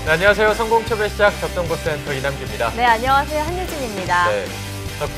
네, 안녕하세요. 성공초배 시작 접정보센터 이남규입니다. 네, 안녕하세요. 한유진입니다. 네,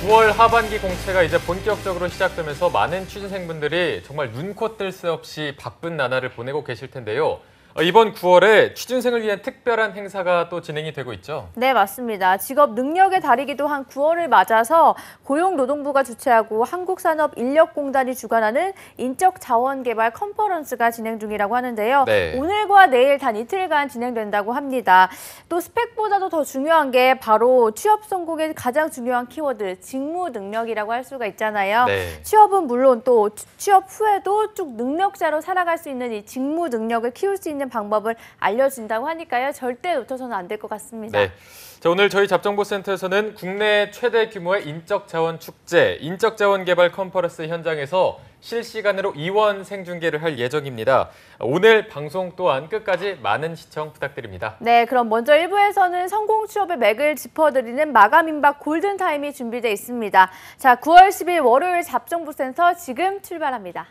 9월 하반기 공채가 이제 본격적으로 시작되면서 많은 취준생분들이 정말 눈코 뜰 새 없이 바쁜 나날을 보내고 계실 텐데요. 이번 9월에 취준생을 위한 특별한 행사가 또 진행이 되고 있죠? 네, 맞습니다. 직업 능력의 달이기도 한 9월을 맞아서 고용노동부가 주최하고 한국산업인력공단이 주관하는 인적자원개발 컨퍼런스가 진행 중이라고 하는데요. 네. 오늘과 내일 단 이틀간 진행된다고 합니다. 또 스펙보다도 더 중요한 게 바로 취업 성공의 가장 중요한 키워드, 직무 능력이라고 할 수가 있잖아요. 네. 취업은 물론 또 취업 후에도 쭉 능력자로 살아갈 수 있는 이 직무 능력을 키울 수 있는 방법을 알려준다고 하니까요. 절대 놓쳐서는 안 될 것 같습니다. 네. 자, 오늘 저희 잡정보센터에서는 국내 최대 규모의 인적자원 축제, 인적자원개발 컨퍼런스 현장에서 실시간으로 이원 생중계를 할 예정입니다. 오늘 방송 또한 끝까지 많은 시청 부탁드립니다. 네, 그럼 먼저 1부에서는 성공 취업의 맥을 짚어드리는 마감 임박 골든타임이 준비되어 있습니다. 자, 9월 10일 월요일 잡정보센터 지금 출발합니다.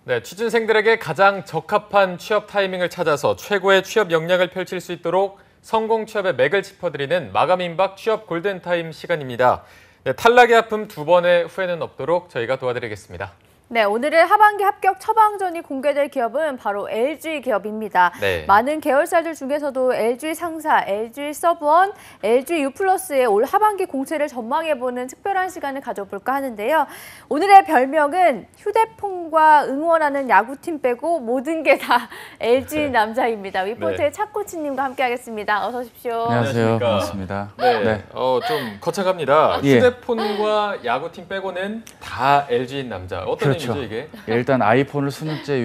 네, 취준생들에게 가장 적합한 취업 타이밍을 찾아서 최고의 취업 역량을 펼칠 수 있도록 성공 취업의 맥을 짚어드리는 마감 임박 취업 골든타임 시간입니다. 네, 탈락의 아픔 두 번의 후회는 없도록 저희가 도와드리겠습니다. 네, 오늘의 하반기 합격 처방전이 공개될 기업은 바로 LG 기업입니다. 네. 많은 계열사들 중에서도 LG 상사, LG 서브원, LG U+의 올 하반기 공채를 전망해보는 특별한 시간을 가져볼까 하는데요. 오늘의 별명은 휴대폰과 응원하는 야구팀 빼고 모든 게 다 LG 남자입니다. 위포트의 차코치님과 함께하겠습니다. 어서 오십시오. 안녕하세요. 안녕하십니까. 반갑습니다. 네, 좀 거창합니다. 예. 휴대폰과 야구팀 빼고는 다 LG인 남자. 어떤 그렇죠. 의미죠, 이게? 일단 아이폰을 수년째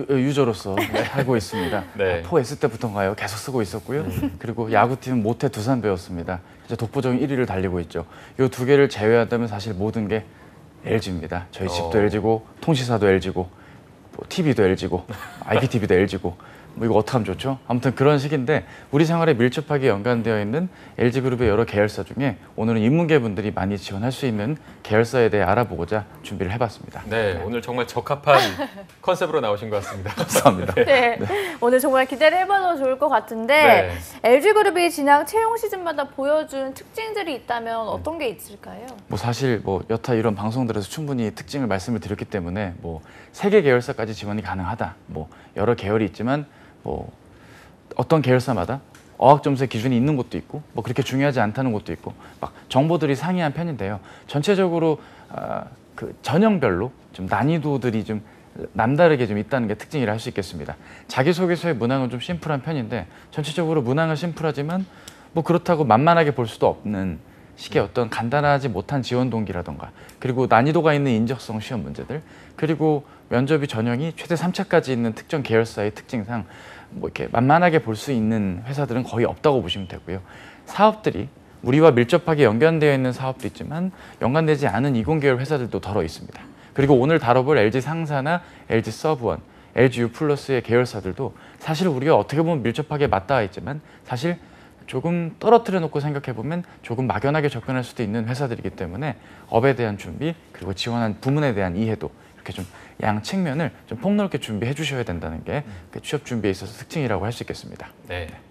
유저로서 살고 있습니다. 네. 4S 때부터인가요? 계속 쓰고 있었고요. 그리고 야구팀은 모태 두산 배웠습니다. 이제 독보적인 1위를 달리고 있죠. 이 두 개를 제외한다면 사실 모든 게 LG입니다. 저희 집도 LG고 통신사도 LG고 뭐 TV도 LG고 IPTV도 LG고 뭐 이거 어떻게 하면 좋죠? 아무튼 그런 식인데 우리 생활에 밀접하게 연관되어 있는 LG그룹의 여러 계열사 중에 오늘은 인문계 분들이 많이 지원할 수 있는 계열사에 대해 알아보고자 준비를 해봤습니다. 네, 오늘 정말 적합한 컨셉으로 나오신 것 같습니다. 감사합니다. 네, 오늘 정말 기대를 해봐도 좋을 것 같은데 LG그룹이 지난 채용 시즌마다 보여준 특징들이 있다면 어떤 게 있을까요? 뭐 사실 뭐 여타 이런 방송들에서 충분히 특징을 말씀을 드렸기 때문에 뭐 3개 계열사까지 지원이 가능하다. 뭐 여러 계열이 있지만 뭐 어떤 계열사마다 어학점수의 기준이 있는 곳도 있고 뭐 그렇게 중요하지 않다는 곳도 있고 막 정보들이 상이한 편인데요. 전체적으로 그 전형별로 좀 난이도들이 좀 남다르게 좀 있다는 게 특징이라 할 수 있겠습니다. 자기소개서의 문항은 좀 심플한 편인데 전체적으로 문항은 심플하지만 뭐 그렇다고 만만하게 볼 수도 없는 식의 어떤 간단하지 못한 지원 동기라던가 그리고 난이도가 있는 인적성 시험 문제들 그리고 면접이 전형이 최대 3차까지 있는 특정 계열사의 특징상 뭐 이렇게 만만하게 볼 수 있는 회사들은 거의 없다고 보시면 되고요. 사업들이 우리와 밀접하게 연관되어 있는 사업도 있지만 연관되지 않은 이공계열 회사들도 덜어 있습니다. 그리고 오늘 다뤄볼 LG 상사나 LG 서브원, LG U+의 계열사들도 사실 우리가 어떻게 보면 밀접하게 맞닿아 있지만 사실 조금 떨어뜨려 놓고 생각해 보면 조금 막연하게 접근할 수도 있는 회사들이기 때문에 업에 대한 준비 그리고 지원한 부문에 대한 이해도 이렇게 좀 양 측면을 좀 폭넓게 준비해 주셔야 된다는 게 그 취업 준비에 있어서 특징이라고 할 수 있겠습니다.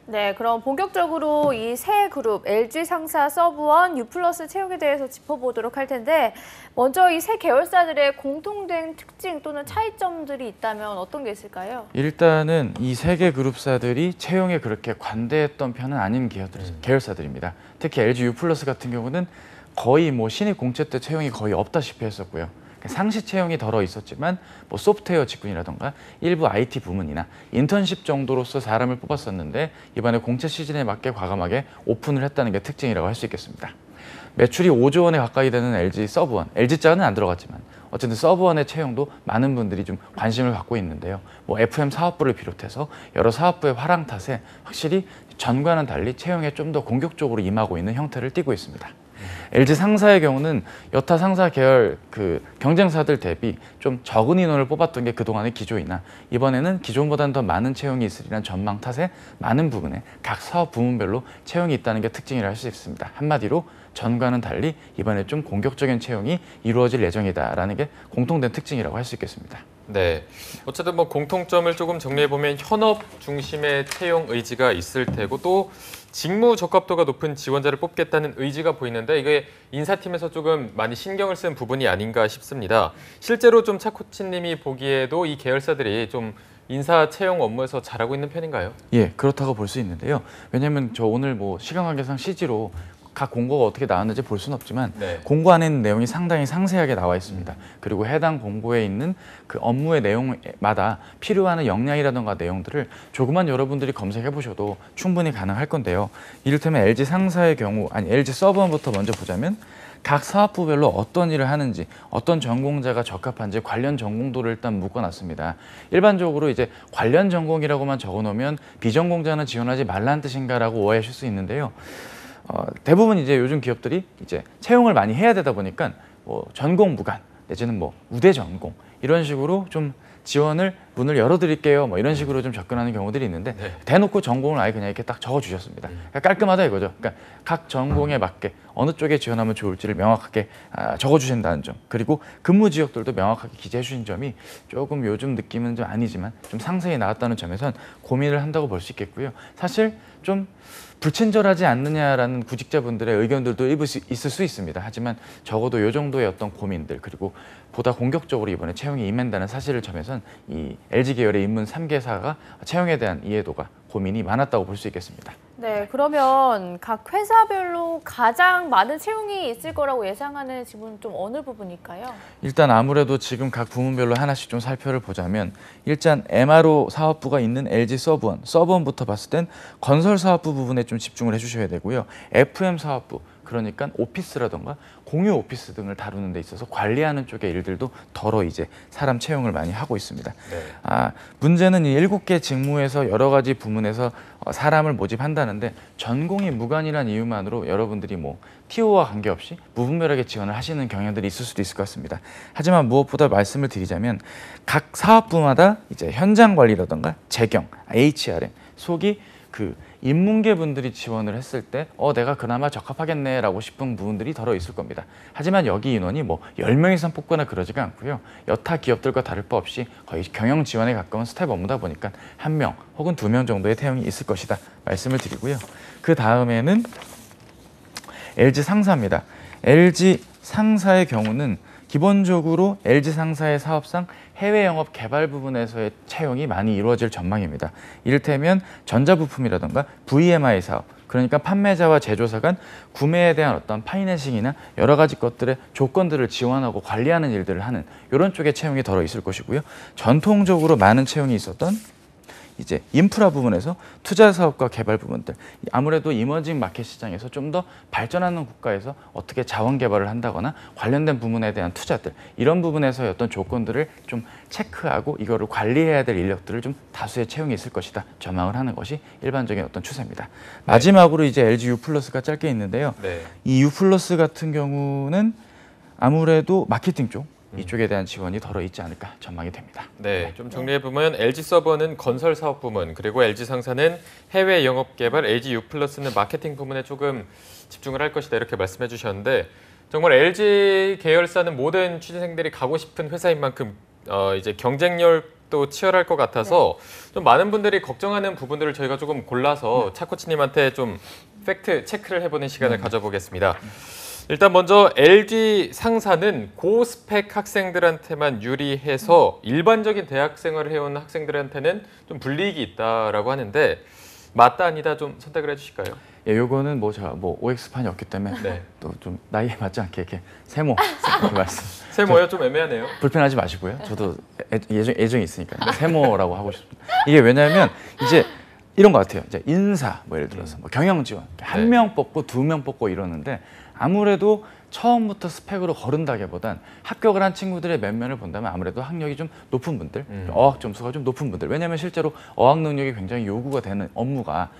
네, 그럼 본격적으로 이 세 그룹 LG 상사, 서브원, U+ 채용에 대해서 짚어보도록 할 텐데 먼저 이 세 계열사들의 공통된 특징 또는 차이점들이 있다면 어떤 게 있을까요? 일단은 이 세 개 그룹사들이 채용에 그렇게 관대했던 편은 아닌 계열사들입니다. 특히 LG U+ 같은 경우는 거의 뭐 신입 공채 때 채용이 거의 없다시피 했었고요. 상시 채용이 덜어 있었지만 뭐 소프트웨어 직군이라던가 일부 IT 부문이나 인턴십 정도로서 사람을 뽑았었는데 이번에 공채 시즌에 맞게 과감하게 오픈을 했다는 게 특징이라고 할 수 있겠습니다. 매출이 5조 원에 가까이 되는 LG 서브원, LG자는 안 들어갔지만 어쨌든 서브원의 채용도 많은 분들이 좀 관심을 갖고 있는데요. 뭐 FM 사업부를 비롯해서 여러 사업부의 화랑 탓에 확실히 전과는 달리 채용에 좀 더 공격적으로 임하고 있는 형태를 띠고 있습니다. LG 상사의 경우는 여타 상사 계열 그 경쟁사들 대비 좀 적은 인원을 뽑았던 게 그동안의 기조이나 이번에는 기존보다는 더 많은 채용이 있으리란 전망 탓에 많은 부분에 각 사업 부문별로 채용이 있다는 게 특징이라 할 수 있습니다. 한마디로 전과는 달리 이번에 좀 공격적인 채용이 이루어질 예정이다라는 게 공통된 특징이라고 할 수 있겠습니다. 네, 어쨌든 뭐 공통점을 조금 정리해 보면 현업 중심의 채용 의지가 있을 테고 또 직무 적합도가 높은 지원자를 뽑겠다는 의지가 보이는데 이게 인사팀에서 조금 많이 신경을 쓴 부분이 아닌가 싶습니다. 실제로 좀 차코치님이 보기에도 이 계열사들이 좀 인사 채용 업무에서 잘하고 있는 편인가요? 예, 그렇다고 볼 수 있는데요. 왜냐하면 저 오늘 뭐 시간 관계상 CG로 각 공고가 어떻게 나왔는지 볼 수는 없지만 네. 공고 안에 있는 내용이 상당히 상세하게 나와 있습니다. 그리고 해당 공고에 있는 그 업무의 내용마다 필요한 역량이라든가 내용들을 조금만 여러분들이 검색해 보셔도 충분히 가능할 건데요. 이를테면 LG 상사의 경우, 아니 LG 서브원부터 먼저 보자면 각 사업부별로 어떤 일을 하는지, 어떤 전공자가 적합한지 관련 전공도를 일단 묶어놨습니다. 일반적으로 이제 관련 전공이라고만 적어놓으면 비전공자는 지원하지 말라는 뜻인가라고 오해하실 수 있는데요. 대부분 이제 요즘 기업들이 이제 채용을 많이 해야 되다 보니까 뭐 전공 무관 내지는 뭐 우대 전공 이런 식으로 좀 지원을 문을 열어드릴게요. 뭐 이런 식으로 좀 접근하는 경우들이 있는데 네. 대놓고 전공을 아예 그냥 이렇게 딱 적어주셨습니다. 그러니까 깔끔하다 이거죠. 그러니까 각 전공에 맞게 어느 쪽에 지원하면 좋을지를 명확하게 적어주신다는 점, 그리고 근무 지역들도 명확하게 기재해 주신 점이 조금 요즘 느낌은 좀 아니지만 좀 상세히 나왔다는 점에선 고민을 한다고 볼 수 있겠고요. 사실 좀 불친절하지 않느냐라는 구직자분들의 의견들도 일부 있을 수 있습니다. 하지만 적어도 이 정도의 어떤 고민들, 그리고 보다 공격적으로 이번에 채용에 임한다는 사실을 점에선 이 LG 계열의 인문 3개사가 채용에 대한 이해도가 고민이 많았다고 볼 수 있겠습니다. 네, 그러면 각 회사별로 가장 많은 채용이 있을 거라고 예상하는 지분은 좀 어느 부분일까요? 일단 아무래도 지금 각 부문별로 하나씩 좀 살펴를 보자면 일단 MRO 사업부가 있는 LG 서브원부터 봤을 땐 건설 사업부 부분에 좀 집중을 해주셔야 되고요. FM 사업부, 그러니까 오피스라던가 공유 오피스 등을 다루는 데 있어서 관리하는 쪽의 일들도 덜어 이제 사람 채용을 많이 하고 있습니다. 네. 문제는 이 7개 직무에서 여러 가지 부문에서 사람을 모집한다는데 전공이 무관이란 이유만으로 여러분들이 뭐 TO와 관계없이 무분별하게 지원을 하시는 경향들이 있을 수도 있을 것 같습니다. 하지만 무엇보다 말씀을 드리자면 각 사업부마다 이제 현장 관리라던가 재경, HRM, 속이 그 인문계 분들이 지원을 했을 때 내가 그나마 적합하겠네라고 싶은 부분들이 덜어 있을 겁니다. 하지만 여기 인원이 뭐 10명 이상 뽑거나 그러지가 않고요. 여타 기업들과 다를 바 없이 거의 경영 지원에 가까운 스텝 업무다 보니까 1명 혹은 2명 정도의 태용이 있을 것이다 말씀을 드리고요. 그 다음에는 LG 상사입니다. LG 상사의 경우는 기본적으로 LG 상사의 사업상 해외 영업 개발 부분에서의 채용이 많이 이루어질 전망입니다. 이를테면 전자부품이라든가 VMI 사업, 그러니까 판매자와 제조사 간 구매에 대한 어떤 파이낸싱이나 여러 가지 것들의 조건들을 지원하고 관리하는 일들을 하는 이런 쪽의 채용이 덜어 있을 것이고요. 전통적으로 많은 채용이 있었던 이제 인프라 부분에서 투자 사업과 개발 부분들, 아무래도 이머징 마켓 시장에서 좀 더 발전하는 국가에서 어떻게 자원 개발을 한다거나 관련된 부분에 대한 투자들, 이런 부분에서의 어떤 조건들을 좀 체크하고 이거를 관리해야 될 인력들을 좀 다수의 채용이 있을 것이다 전망을 하는 것이 일반적인 어떤 추세입니다. 마지막으로 이제 LG U+가 짧게 있는데요. 네. 이 U+ 같은 경우는 아무래도 마케팅 쪽 이쪽에 대한 지원이 덜어 있지 않을까 전망이 됩니다. 네, 좀 정리해보면 LG 서버는 건설 사업 부문, 그리고 LG 상사는 해외 영업 개발, LG U+는 마케팅 부문에 조금 집중을 할 것이다 이렇게 말씀해 주셨는데 정말 LG 계열사는 모든 취준생들이 가고 싶은 회사인 만큼 이제 경쟁력도 치열할 것 같아서 좀 많은 분들이 걱정하는 부분들을 저희가 조금 골라서 차코치님한테 좀 팩트 체크를 해보는 시간을 가져보겠습니다. 일단 먼저 LG 상사는 고스펙 학생들한테만 유리해서 일반적인 대학 생활을 해온 학생들한테는 좀 불이익이 있다라고 하는데 맞다 아니다 좀 선택을 해주실까요? 예, 요거는 뭐 제가 뭐 OX판이 없기 때문에 네. 또 좀 나이에 맞지 않게 이렇게 세모 말씀 세모요? 좀 애매하네요. 불편하지 마시고요. 저도 애정이 있으니까 세모라고 하고 싶습니다. 이게 왜냐하면 이제 이런 것 같아요. 이제 인사 뭐 예를 들어서 뭐 경영 지원 한 명 뽑고 2명 뽑고 이러는데 아무래도 처음부터 스펙으로 거른다기보단 합격을 한 친구들의 면면을 본다면 아무래도 학력이 좀 높은 분들, 어학 점수가 좀 높은 분들, 왜냐하면 실제로 어학 능력이 굉장히 요구가 되는 업무가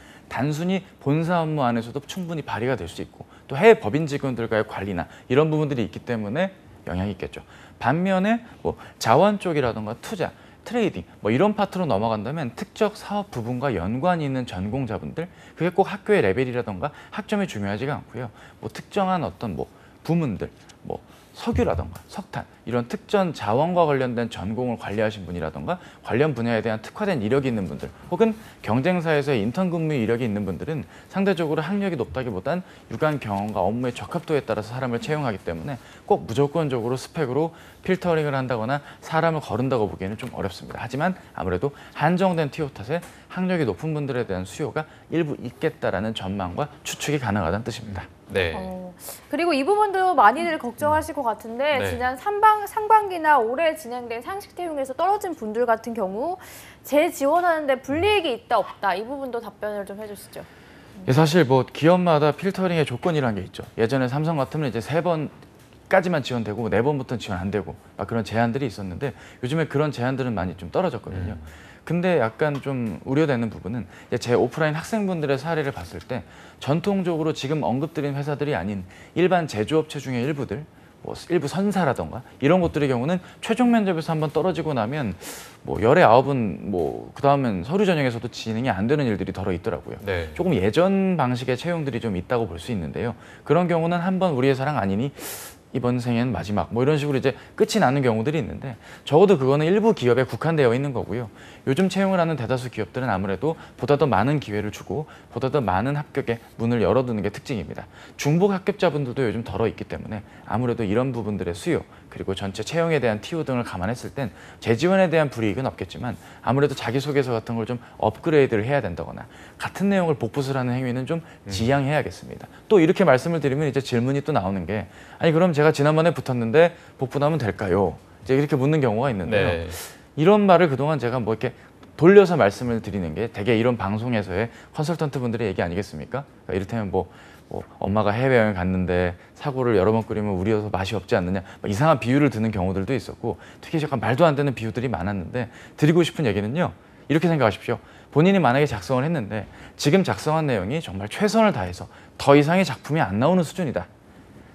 단순히 본사 업무 안에서도 충분히 발휘가 될 수 있고 또 해외 법인 직원들과의 관리나 이런 부분들이 있기 때문에 영향이 있겠죠. 반면에 뭐 자원 쪽이라든가 투자, 트레이딩 뭐 이런 파트로 넘어간다면 특정 사업 부분과 연관이 있는 전공자분들 그게 꼭 학교의 레벨이라든가 학점이 중요하지가 않고요. 뭐 특정한 어떤 뭐 부문들 뭐 석유라든가 석탄 이런 특정 자원과 관련된 전공을 관리하신 분이라든가 관련 분야에 대한 특화된 이력이 있는 분들 혹은 경쟁사에서의 인턴 근무 이력이 있는 분들은 상대적으로 학력이 높다기보단 유관 경험과 업무의 적합도에 따라서 사람을 채용하기 때문에 꼭 무조건적으로 스펙으로 필터링을 한다거나 사람을 거른다고 보기에는 좀 어렵습니다. 하지만 아무래도 한정된 티오 탓에 학력이 높은 분들에 대한 수요가 일부 있겠다라는 전망과 추측이 가능하다는 뜻입니다. 네. 그리고 이 부분도 많이들 걱정하실 것 같은데 네. 지난 상반기나 올해 진행된 상식 채용에서 떨어진 분들 같은 경우 재지원하는데 불이익이 있다 없다 이 부분도 답변을 좀 해주시죠. 예, 사실 뭐 기업마다 필터링의 조건이라는 게 있죠. 예전에 삼성 같으면 이제 3번까지만 지원되고 4번부터는 지원 안 되고 막 그런 제한들이 있었는데 요즘에 그런 제한들은 많이 좀 떨어졌거든요. 근데 약간 좀 우려되는 부분은 제 오프라인 학생분들의 사례를 봤을 때 전통적으로 지금 언급드린 회사들이 아닌 일반 제조업체 중에 일부들 뭐 일부 선사라던가 이런 곳들의 경우는 최종 면접에서 한번 떨어지고 나면 뭐 열의 9은 뭐 그다음엔 서류 전형에서도 진행이 안 되는 일들이 덜어 있더라고요. 네. 조금 예전 방식의 채용들이 좀 있다고 볼 수 있는데요. 그런 경우는 한번 우리 회사랑 아니니 이번 생엔 마지막 뭐 이런 식으로 이제 끝이 나는 경우들이 있는데 적어도 그거는 일부 기업에 국한되어 있는 거고요. 요즘 채용을 하는 대다수 기업들은 아무래도 보다 더 많은 기회를 주고 보다 더 많은 합격의 문을 열어두는 게 특징입니다. 중복 합격자분들도 요즘 덜어 있기 때문에 아무래도 이런 부분들의 수요 그리고 전체 채용에 대한 TO 등을 감안했을 땐 재지원에 대한 불이익은 없겠지만 아무래도 자기소개서 같은 걸 좀 업그레이드를 해야 된다거나 같은 내용을 복붙을 하는 행위는 좀 지양해야겠습니다. 또 이렇게 말씀을 드리면 이제 질문이 또 나오는 게 아니 그럼 제가 지난번에 붙었는데 복붙하면 될까요? 이제 이렇게 묻는 경우가 있는데요. 네. 이런 말을 그동안 제가 뭐 이렇게 돌려서 말씀을 드리는 게 되게 이런 방송에서의 컨설턴트 분들의 얘기 아니겠습니까? 그러니까 이를테면 뭐 엄마가 해외여행 갔는데 사고를 여러 번 끓이면 우려서 맛이 없지 않느냐 이상한 비유를 드는 경우들도 있었고 특히 약간 말도 안 되는 비유들이 많았는데 드리고 싶은 얘기는요. 이렇게 생각하십시오. 본인이 만약에 작성을 했는데 지금 작성한 내용이 정말 최선을 다해서 더 이상의 작품이 안 나오는 수준이다.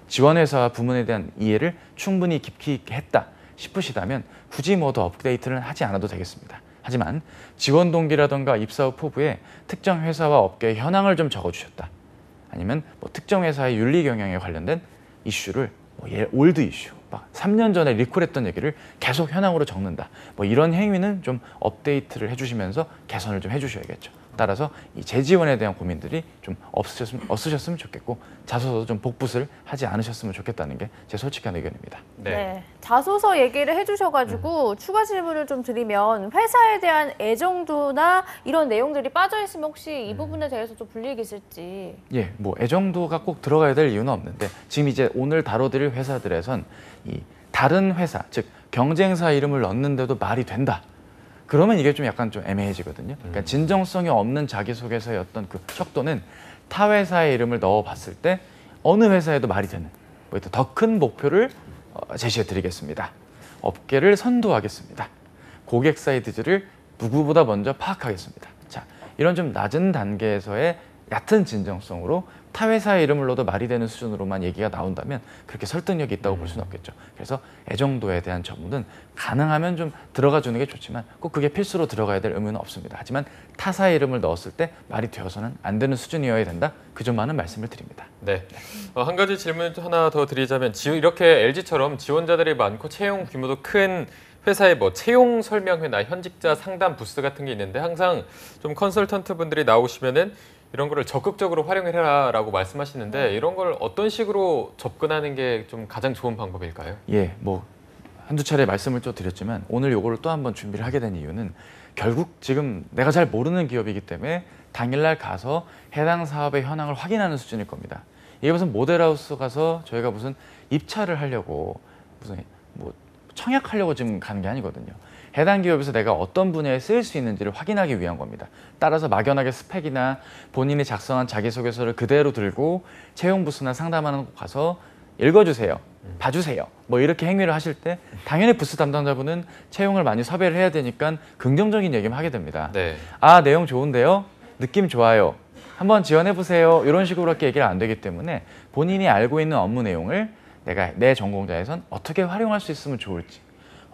지원회사와 부문에 대한 이해를 충분히 깊이 있게 했다 싶으시다면 굳이 뭐 더 업데이트를 하지 않아도 되겠습니다. 하지만 지원 동기라던가 입사 후 포부에 특정 회사와 업계의 현황을 좀 적어주셨다. 아니면 뭐 특정 회사의 윤리 경영에 관련된 이슈를 뭐 올드 이슈, 막 3년 전에 리콜했던 얘기를 계속 현황으로 적는다. 뭐 이런 행위는 좀 업데이트를 해주시면서 개선을 좀 해주셔야겠죠. 따라서 이 재지원에 대한 고민들이 좀 없으셨으면 좋겠고 자소서도 좀 복붙을 하지 않으셨으면 좋겠다는 게 제 솔직한 의견입니다. 네. 자소서 얘기를 해주셔가지고 추가 질문을 좀 드리면 회사에 대한 애정도나 이런 내용들이 빠져있으면 혹시 이 부분에 대해서 좀 불이익이 있을지. 예, 뭐 애정도가 꼭 들어가야 될 이유는 없는데 지금 이제 오늘 다뤄드릴 회사들에선 이 다른 회사, 즉 경쟁사 이름을 넣는데도 말이 된다. 그러면 이게 좀 약간 좀 애매해지거든요. 그러니까 진정성이 없는 자기소개서의 어떤 그 척도는 타 회사의 이름을 넣어봤을 때 어느 회사에도 말이 되는 뭐 더 큰 목표를 제시해드리겠습니다. 업계를 선도하겠습니다. 고객 사이드를 누구보다 먼저 파악하겠습니다. 자, 이런 좀 낮은 단계에서의 얕은 진정성으로 타 회사의 이름을 넣어도 말이 되는 수준으로만 얘기가 나온다면 그렇게 설득력이 있다고 볼 수는 없겠죠. 그래서 애정도에 대한 전문은 가능하면 좀 들어가 주는 게 좋지만 꼭 그게 필수로 들어가야 될 의무는 없습니다. 하지만 타사의 이름을 넣었을 때 말이 되어서는 안 되는 수준이어야 된다. 그 점만은 말씀을 드립니다. 네. 한 가지 질문 하나 더 드리자면 이렇게 LG처럼 지원자들이 많고 채용 규모도 큰 회사의 뭐 채용 설명회나 현직자 상담 부스 같은 게 있는데 항상 좀 컨설턴트 분들이 나오시면은 이런 거를 적극적으로 활용을 해라라고 말씀하시는데 이런 걸 어떤 식으로 접근하는 게 좀 가장 좋은 방법일까요? 예, 뭐 한두 차례 말씀을 또 드렸지만 오늘 요거를 또 한번 준비를 하게 된 이유는 결국 지금 내가 잘 모르는 기업이기 때문에 당일날 가서 해당 사업의 현황을 확인하는 수준일 겁니다. 이게 무슨 모델하우스 가서 저희가 무슨 입찰을 하려고 무슨 뭐 청약하려고 지금 가는 게 아니거든요. 해당 기업에서 내가 어떤 분야에 쓰일 수 있는지를 확인하기 위한 겁니다. 따라서 막연하게 스펙이나 본인이 작성한 자기소개서를 그대로 들고 채용 부스나 상담하는 곳 가서 읽어주세요. 봐주세요. 뭐 이렇게 행위를 하실 때 당연히 부스 담당자분은 채용을 많이 섭외를 해야 되니까 긍정적인 얘기만 하게 됩니다. 네. 아, 내용 좋은데요? 느낌 좋아요. 한번 지원해보세요. 이런 식으로밖에 얘기를 안 되기 때문에 본인이 알고 있는 업무 내용을 내가 내 전공자에선 어떻게 활용할 수 있으면 좋을지,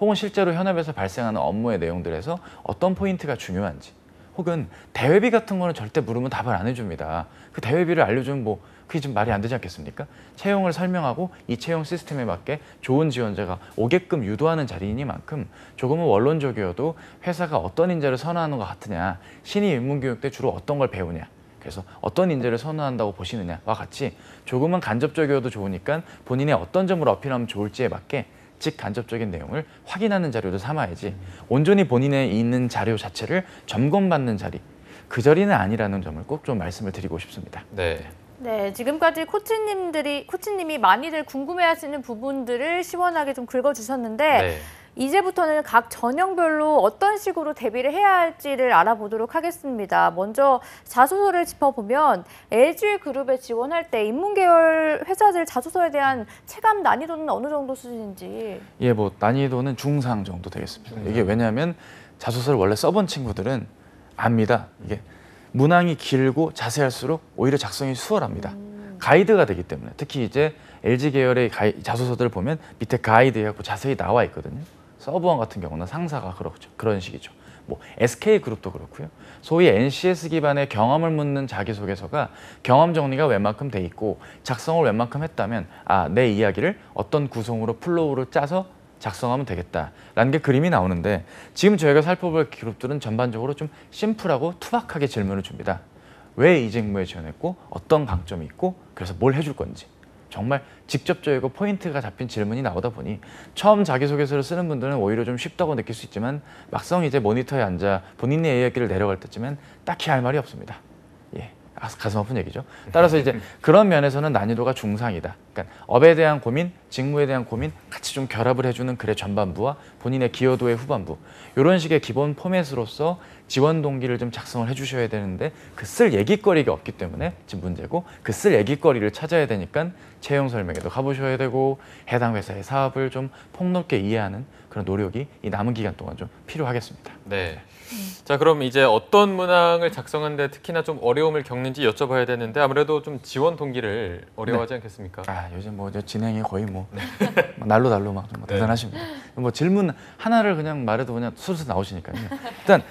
혹은 실제로 현업에서 발생하는 업무의 내용들에서 어떤 포인트가 중요한지, 혹은 대회비 같은 거는 절대 물으면 답을 안 해줍니다. 그 대회비를 알려주면 뭐 그게 좀 말이 안 되지 않겠습니까? 채용을 설명하고 이 채용 시스템에 맞게 좋은 지원자가 오게끔 유도하는 자리이니만큼 조금은 원론적이어도 회사가 어떤 인재를 선호하는 것 같으냐, 신입 입문교육 때 주로 어떤 걸 배우냐, 그래서 어떤 인재를 선호한다고 보시느냐와 같이 조금은 간접적이어도 좋으니까 본인의 어떤 점을 어필하면 좋을지에 맞게 직간접적인 내용을 확인하는 자료도 삼아야지 온전히 본인의 있는 자료 자체를 점검받는 자리, 그 자리는 아니라는 점을 꼭 좀 말씀을 드리고 싶습니다. 네. 네, 지금까지 코치님이 많이들 궁금해하시는 부분들을 시원하게 좀 긁어주셨는데 네. 이제부터는 각 전형별로 어떤 식으로 대비를 해야 할지를 알아보도록 하겠습니다. 먼저 자소서를 짚어보면 LG그룹에 지원할 때 인문계열 회사들 자소서에 대한 체감 난이도는 어느 정도 수준인지. 예, 뭐 난이도는 중상 정도 되겠습니다. 이게 왜냐하면 자소서를 원래 써본 친구들은 압니다. 이게 문항이 길고 자세할수록 오히려 작성이 수월합니다. 가이드가 되기 때문에. 특히 이제 LG 계열의 자소서들을 보면 밑에 가이드 해갖고 자세히 나와 있거든요. 서브원 같은 경우는 상사가 그렇죠. 그런 식이죠. 뭐 SK그룹도 그렇고요. 소위 NCS 기반의 경험을 묻는 자기소개서가 경험 정리가 웬만큼 돼 있고 작성을 웬만큼 했다면 내 이야기를 어떤 구성으로 플로우를 짜서 작성하면 되겠다라는 게 그림이 나오는데, 지금 저희가 살펴볼 그룹들은 전반적으로 좀 심플하고 투박하게 질문을 줍니다. 왜 이 직무에 지원했고 어떤 강점이 있고 그래서 뭘 해줄 건지, 정말 직접적이고 포인트가 잡힌 질문이 나오다 보니 처음 자기소개서를 쓰는 분들은 오히려 좀 쉽다고 느낄 수 있지만 막상 이제 모니터에 앉아 본인의 이야기를 내려갈 때쯤엔 딱히 할 말이 없습니다. 예, 가슴 아픈 얘기죠. 따라서 이제 그런 면에서는 난이도가 중상이다. 그러니까 업에 대한 고민, 직무에 대한 고민 같이 좀 결합을 해주는 글의 전반부와 본인의 기여도의 후반부, 이런 식의 기본 포맷으로서 지원 동기를 좀 작성을 해주셔야 되는데 그 쓸 얘기거리가 없기 때문에 지금 문제고, 그 쓸 얘기거리를 찾아야 되니까 채용 설명회도 가보셔야 되고 해당 회사의 사업을 좀 폭넓게 이해하는 그런 노력이 이 남은 기간 동안 좀 필요하겠습니다. 네. 자, 그럼 이제 어떤 문항을 작성하는데 특히나 좀 어려움을 겪는지 여쭤봐야 되는데 아무래도 좀 지원 동기를 어려워하지 않겠습니까? 요즘 뭐 진행이 거의 뭐 날로 막 좀 대단하십니다. 뭐 질문 하나를 그냥 말해도 그냥 술술 나오시니까요. 일단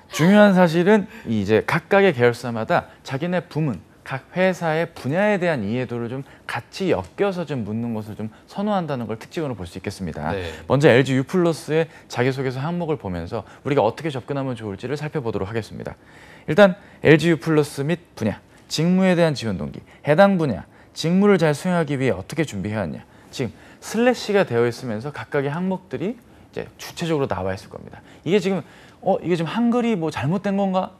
중요한 사실은 이제 각각의 계열사마다 자기네 부문, 각 회사의 분야에 대한 이해도를 좀 같이 엮여서 좀 묻는 것을 좀 선호한다는 걸 특징으로 볼 수 있겠습니다. 네. 먼저 LG U+의 자기소개서 항목을 보면서 우리가 어떻게 접근하면 좋을지를 살펴보도록 하겠습니다. 일단 LG U+ 및 분야, 직무에 대한 지원 동기, 해당 분야, 직무를 잘 수행하기 위해 어떻게 준비해야 하냐. 지금 슬래시가 되어 있으면서 각각의 항목들이 이제 주체적으로 나와 있을 겁니다. 이게 지금 한글이 뭐 잘못된 건가?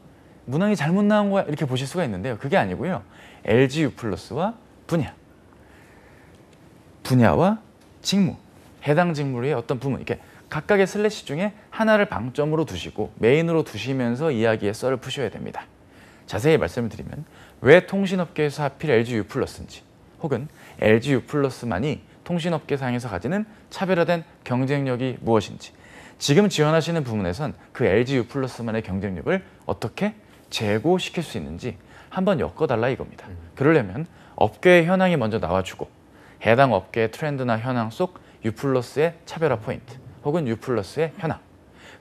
문항이 잘못 나온 거야? 이렇게 보실 수가 있는데요. 그게 아니고요. LG U+와 분야와 직무, 해당 직무의 어떤 부문, 이렇게 각각의 슬래시 중에 하나를 방점으로 두시고 메인으로 두시면서 이야기의 썰을 푸셔야 됩니다. 자세히 말씀을 드리면 왜 통신업계에서 하필 LG U+인지, 혹은 LG U+만이 통신업계상에서 가지는 차별화된 경쟁력이 무엇인지, 지금 지원하시는 부문에선 그 LG U+만의 경쟁력을 어떻게 제고시킬 수 있는지 한번 엮어달라 이겁니다. 그러려면 업계의 현황이 먼저 나와주고 해당 업계의 트렌드나 현황 속 U+의 차별화 포인트, 혹은 U+의 현황,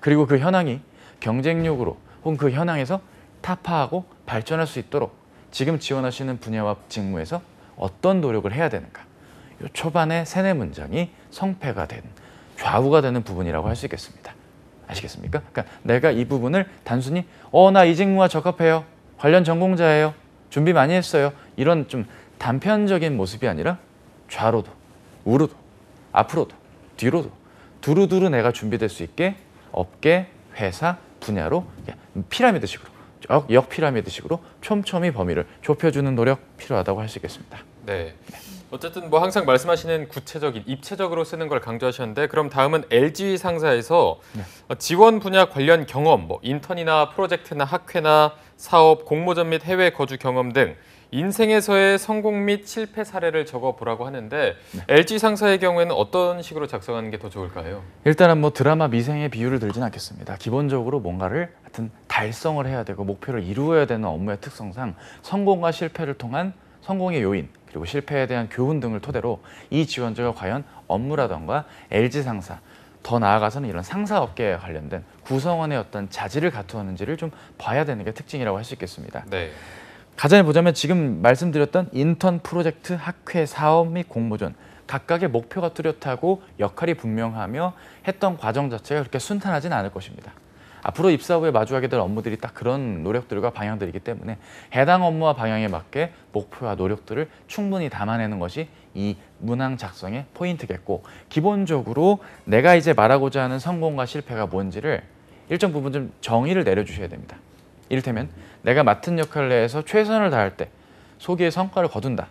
그리고 그 현황이 경쟁력으로 혹은 그 현황에서 타파하고 발전할 수 있도록 지금 지원하시는 분야와 직무에서 어떤 노력을 해야 되는가, 이 초반에 3-4문장이 성패가 된, 좌우가 되는 부분이라고 할 수 있겠습니다. 아시겠습니까? 그러니까 내가 이 부분을 단순히 나 이 직무와 적합해요, 관련 전공자예요, 준비 많이 했어요, 이런 좀 단편적인 모습이 아니라 좌로도 우로도 앞으로도 뒤로도 두루두루 내가 준비될 수 있게 업계, 회사, 분야로 피라미드식으로, 역 피라미드식으로 촘촘히 범위를 좁혀주는 노력 필요하다고 할 수 있겠습니다. 네. 어쨌든 뭐 항상 말씀하시는 구체적인, 입체적으로 쓰는 걸 강조하셨는데, 그럼 다음은 LG 상사에서 지원 분야 관련 경험, 뭐 인턴이나 프로젝트나 학회나 사업, 공모전 및 해외 거주 경험 등 인생에서의 성공 및 실패 사례를 적어보라고 하는데 LG 상사의 경우에는 어떤 식으로 작성하는 게 더 좋을까요? 일단은 뭐 드라마 미생의 비유를 들진 않겠습니다. 기본적으로 뭔가를 하여튼 달성을 해야 되고 목표를 이루어야 되는 업무의 특성상 성공과 실패를 통한 성공의 요인 그리고 실패에 대한 교훈 등을 토대로 이 지원자가 과연 업무라던가 LG 상사 더 나아가서는 이런 상사업계에 관련된 구성원의 어떤 자질을 갖추었는지를 좀 봐야 되는 게 특징이라고 할 수 있겠습니다. 네. 가장을 보자면 지금 말씀드렸던 인턴 프로젝트, 학회, 사업 및 공모전 각각의 목표가 뚜렷하고 역할이 분명하며 했던 과정 자체가 그렇게 순탄하진 않을 것입니다. 앞으로 입사 후에 마주하게 될 업무들이 딱 그런 노력들과 방향들이기 때문에 해당 업무와 방향에 맞게 목표와 노력들을 충분히 담아내는 것이 이 문항 작성의 포인트겠고 기본적으로 내가 이제 말하고자 하는 성공과 실패가 뭔지를 일정 부분 좀 정의를 내려주셔야 됩니다. 이를테면 내가 맡은 역할 내에서 최선을 다할 때 소기의 성과를 거둔다.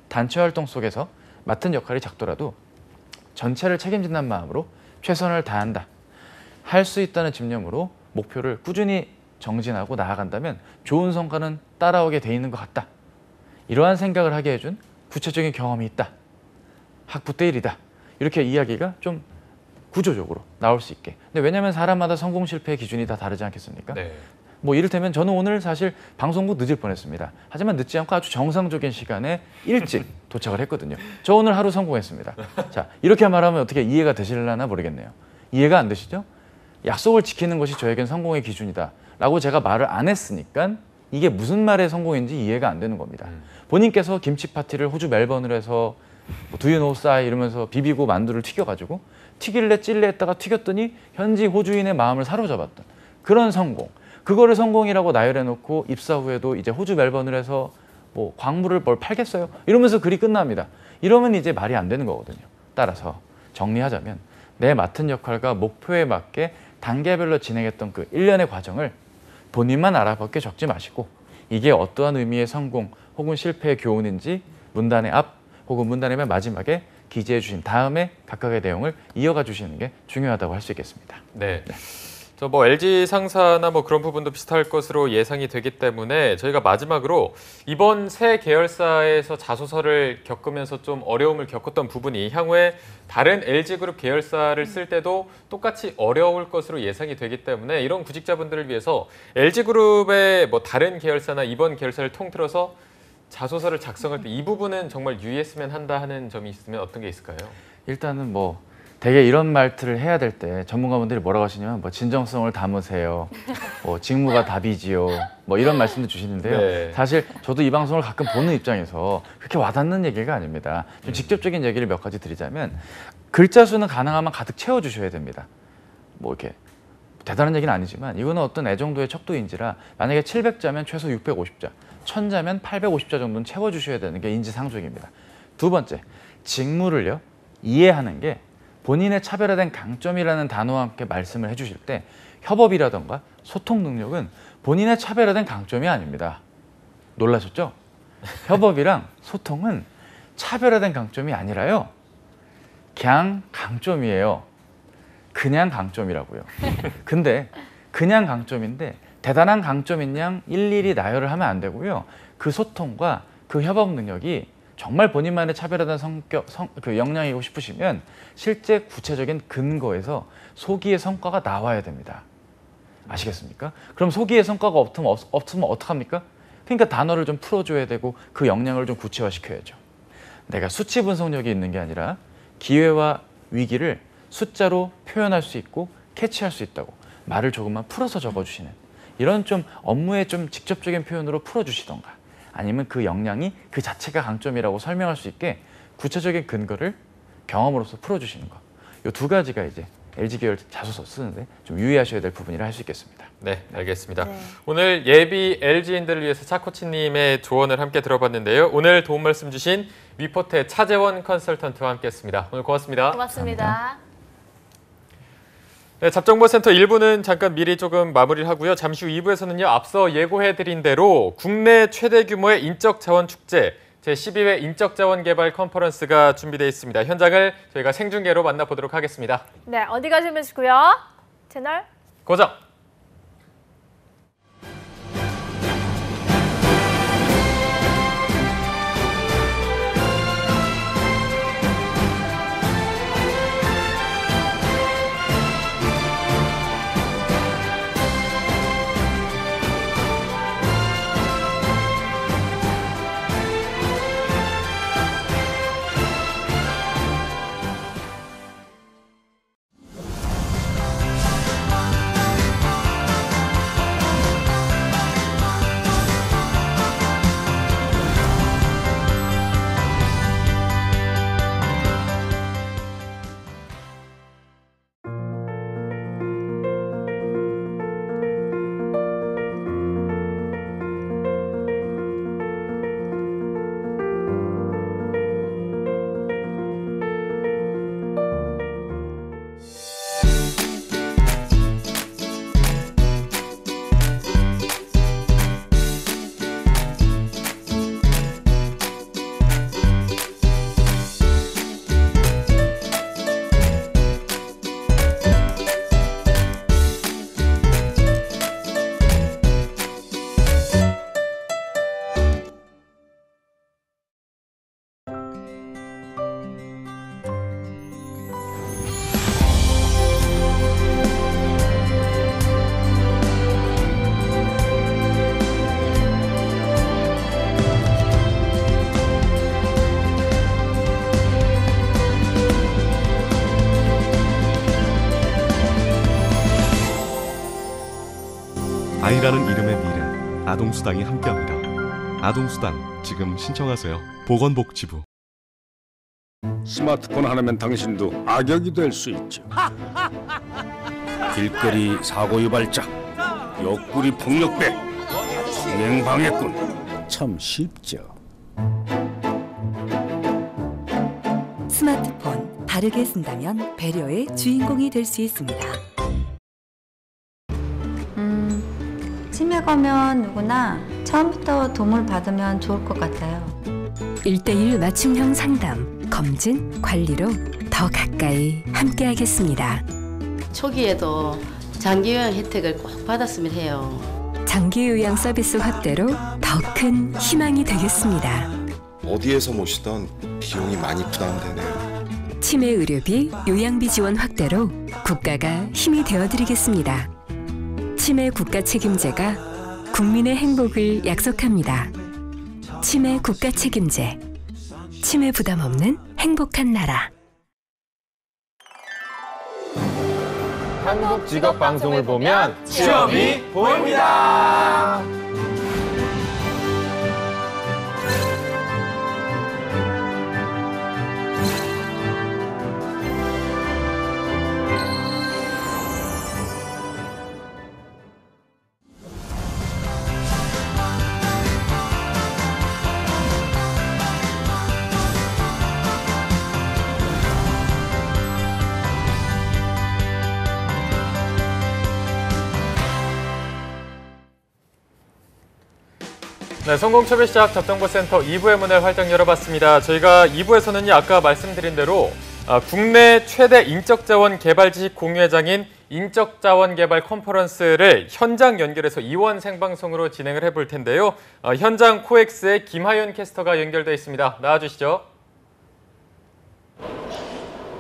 단체 활동 속에서 맡은 역할이 작더라도 전체를 책임진다는 마음으로 최선을 다한다. 할 수 있다는 집념으로 목표를 꾸준히 정진하고 나아간다면 좋은 성과는 따라오게 돼 있는 것 같다. 이러한 생각을 하게 해준 구체적인 경험이 있다. 학부 때 일이다. 이렇게 이야기가 좀 구조적으로 나올 수 있게. 근데 왜냐하면 사람마다 성공 실패의 기준이 다 다르지 않겠습니까? 네. 뭐 이를테면 저는 오늘 사실 방송국 늦을 뻔했습니다. 하지만 늦지 않고 아주 정상적인 시간에 일찍 도착을 했거든요. 저 오늘 하루 성공했습니다. 자, 이렇게 말하면 어떻게 이해가 되실려나 모르겠네요. 이해가 안 되시죠? 약속을 지키는 것이 저에겐 성공의 기준이다 라고 제가 말을 안 했으니까 이게 무슨 말의 성공인지 이해가 안 되는 겁니다. 본인께서 김치 파티를 호주 멜번으로 해서 뭐 두유 노사이 이러면서 비비고 만두를 튀겨가지고 튀길래 찔래 했다가 튀겼더니 현지 호주인의 마음을 사로잡았던 그런 성공. 그거를 성공이라고 나열해놓고 입사 후에도 이제 호주 멜번을 해서 뭐 광물을 뭘 팔겠어요? 이러면서 글이 끝납니다. 이러면 이제 말이 안 되는 거거든요. 따라서 정리하자면 내 맡은 역할과 목표에 맞게 단계별로 진행했던 그 일련의 과정을 본인만 알아봤게 적지 마시고 이게 어떠한 의미의 성공 혹은 실패의 교훈인지 문단의 앞 혹은 문단의 맨 마지막에 기재해 주신 다음에 각각의 내용을 이어가 주시는 게 중요하다고 할 수 있겠습니다. 네. 저 뭐 LG 상사나 뭐 그런 부분도 비슷할 것으로 예상이 되기 때문에 저희가 마지막으로 이번 새 계열사에서 자소서를 겪으면서 좀 어려움을 겪었던 부분이 향후에 다른 LG그룹 계열사를 쓸 때도 똑같이 어려울 것으로 예상이 되기 때문에 이런 구직자분들을 위해서 LG그룹의 뭐 다른 계열사나 이번 계열사를 통틀어서 자소서를 작성할 때 이 부분은 정말 유의했으면 한다 하는 점이 있으면 어떤 게 있을까요? 일단은 뭐 되게 이런 말들을 해야 될 때 전문가분들이 뭐라고 하시냐면 뭐 진정성을 담으세요. 뭐 직무가 답이지요. 뭐 이런 말씀도 주시는데요. 네. 사실 저도 이 방송을 가끔 보는 입장에서 그렇게 와닿는 얘기가 아닙니다. 좀 직접적인 얘기를 몇 가지 드리자면 글자 수는 가능하면 가득 채워주셔야 됩니다. 뭐 이렇게 대단한 얘기는 아니지만 이거는 어떤 애정도의 척도인지라 만약에 700자면 최소 650자, 1000자면 850자 정도는 채워주셔야 되는 게 인지상정입니다. 두 번째, 직무를요 이해하는 게 본인의 차별화된 강점이라는 단어와 함께 말씀을 해주실 때 협업이라던가 소통 능력은 본인의 차별화된 강점이 아닙니다. 놀라셨죠? 협업이랑 소통은 차별화된 강점이 아니라요. 그냥 강점이에요. 그냥 강점이라고요. 근데 그냥 강점인데 대단한 강점인 양 일일이 나열을 하면 안 되고요. 그 소통과 그 협업 능력이 정말 본인만의 차별화된 그 역량이고 싶으시면 실제 구체적인 근거에서 소기의 성과가 나와야 됩니다. 아시겠습니까? 그럼 소기의 성과가 없으면 어떡합니까? 그러니까 단어를 좀 풀어줘야 되고 그 역량을 좀 구체화시켜야죠. 내가 수치 분석력이 있는 게 아니라 기회와 위기를 숫자로 표현할 수 있고 캐치할 수 있다고 말을 조금만 풀어서 적어주시는 이런 좀 업무의 좀 직접적인 표현으로 풀어주시던가 아니면 그 역량이 그 자체가 강점이라고 설명할 수 있게 구체적인 근거를 경험으로서 풀어주시는 거. 이 두 가지가 이제 LG 계열 자소서 쓰는데 좀 유의하셔야 될 부분이라 할 수 있겠습니다. 네, 알겠습니다. 네. 오늘 예비 LG인들을 위해서 차코치님의 조언을 함께 들어봤는데요. 오늘 도움 말씀 주신 위포트의 차재원 컨설턴트와 함께했습니다. 오늘 고맙습니다. 고맙습니다. 네, 잡정보센터 1부는 잠깐 미리 조금 마무리를 하고요. 잠시 후 2부에서는요. 앞서 예고해드린 대로 국내 최대 규모의 인적자원축제 제12회 인적자원개발 컨퍼런스가 준비되어 있습니다. 현장을 저희가 생중계로 만나보도록 하겠습니다. 네, 어디 가시면 되시고요. 채널 고정! 아이라는 이름의 미래, 아동수당이 함께합니다. 아동수당 지금 신청하세요. 보건복지부. 스마트폰 하나면 당신도 악역이 될 수 있죠. 길거리 사고 유발자, 옆구리 폭력배, 성행방해꾼. 참 쉽죠. 스마트폰 바르게 쓴다면 배려의 주인공이 될 수 있습니다. 치매가면 누구나 처음부터 도움을 받으면 좋을 것 같아요. 1:1 맞춤형 상담, 검진, 관리로 더 가까이 함께하겠습니다. 초기에도 장기요양 혜택을 꼭 받았으면 해요. 장기요양 서비스 확대로 더 큰 희망이 되겠습니다. 어디에서 모시던 비용이 많이 부담되네요. 치매 의료비, 요양비 지원 확대로 국가가 힘이 되어드리겠습니다. 치매 국가 책임제가 국민의 행복을 약속합니다. 치매 국가 책임제, 치매 부담 없는 행복한 나라. 한국 직업 방송을 보면 취업이 보입니다. 네, 성공취업의 시작 잡정보센터 2부의 문을 활짝 열어봤습니다. 저희가 2부에서는요, 아까 말씀드린 대로 국내 최대 인적자원 개발지식 공유회장인 인적자원개발 컨퍼런스를 현장 연결해서 이원 생방송으로 진행을 해볼 텐데요. 현장 코엑스의 김하윤 캐스터가 연결돼 있습니다. 나와주시죠.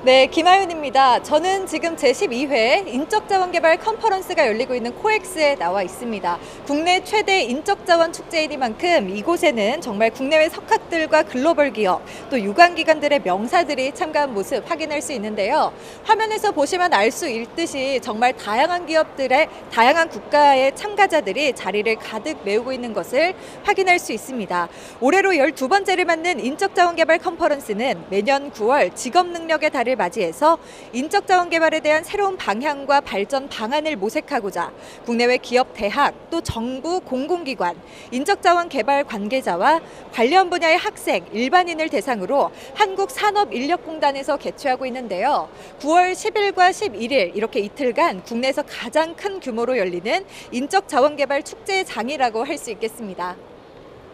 네, 김하윤입니다. 저는 지금 제12회 인적자원개발 컨퍼런스가 열리고 있는 코엑스에 나와 있습니다. 국내 최대 인적자원 축제이니만큼 이곳에는 정말 국내외 석학들과 글로벌 기업, 또 유관기관들의 명사들이 참가한 모습 확인할 수 있는데요. 화면에서 보시면 알 수 있듯이 정말 다양한 기업들의 다양한 국가의 참가자들이 자리를 가득 메우고 있는 것을 확인할 수 있습니다. 올해로 12번째를 맞는 인적자원개발 컨퍼런스는 매년 9월 직업능력의 달을 맞이해서 인적자원 개발에 대한 새로운 방향과 발전 방안을 모색하고자 국내외 기업, 대학, 또 정부, 공공기관, 인적자원 개발 관계자와 관련 분야의 학생, 일반인을 대상으로 한국산업인력공단에서 개최하고 있는데요. 9월 10일과 11일 이렇게 이틀간 국내에서 가장 큰 규모로 열리는 인적자원 개발 축제의 장이라고 할 수 있겠습니다.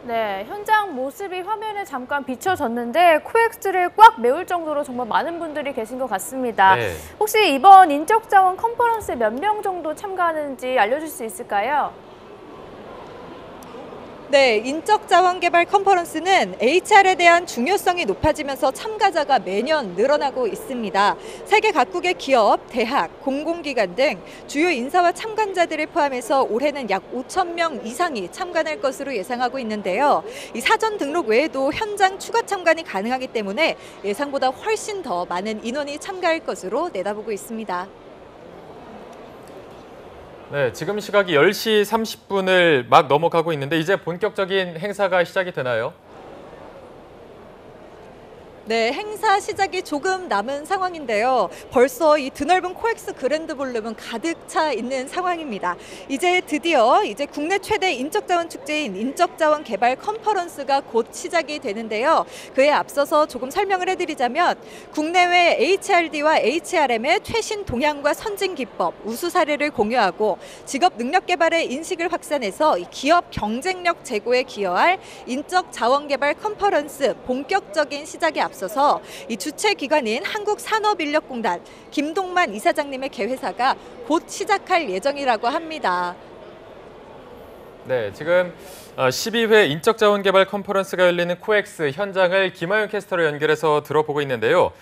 네, 현장 모습이 화면에 잠깐 비춰졌는데 코엑스를 꽉 메울 정도로 정말 많은 분들이 계신 것 같습니다. 네. 혹시 이번 인적자원 컨퍼런스에 몇 명 정도 참가하는지 알려줄 수 있을까요? 네, 인적자원개발 컨퍼런스는 HR에 대한 중요성이 높아지면서 참가자가 매년 늘어나고 있습니다. 세계 각국의 기업, 대학, 공공기관 등 주요 인사와 참관자들을 포함해서 올해는 약 5,000명 이상이 참관할 것으로 예상하고 있는데요. 이 사전 등록 외에도 현장 추가 참관이 가능하기 때문에 예상보다 훨씬 더 많은 인원이 참가할 것으로 내다보고 있습니다. 네, 지금 시각이 10시 30분을 막 넘어가고 있는데 이제 본격적인 행사가 시작이 되나요? 네, 행사 시작이 조금 남은 상황인데요. 벌써 이 드넓은 코엑스 그랜드 볼룸은 가득 차 있는 상황입니다. 이제 드디어 국내 최대 인적자원 축제인 인적자원 개발 컨퍼런스가 곧 시작이 되는데요. 그에 앞서서 조금 설명을 해드리자면 국내외 HRD와 HRM의 최신 동향과 선진 기법, 우수 사례를 공유하고 직업 능력 개발의 인식을 확산해서 기업 경쟁력 제고에 기여할 인적자원 개발 컨퍼런스 본격적인 시작에 앞서서 이 주최 기관인 한국산업인력공단 김동만 이사장님의 개회사가 곧 시작할 예정이라고 합니다. 네, 지금 12회 인적자원개발 컨퍼런스가 열리는 코엑스 현장을 김하윤 캐스터로 연결해서 들어보고 있는데요.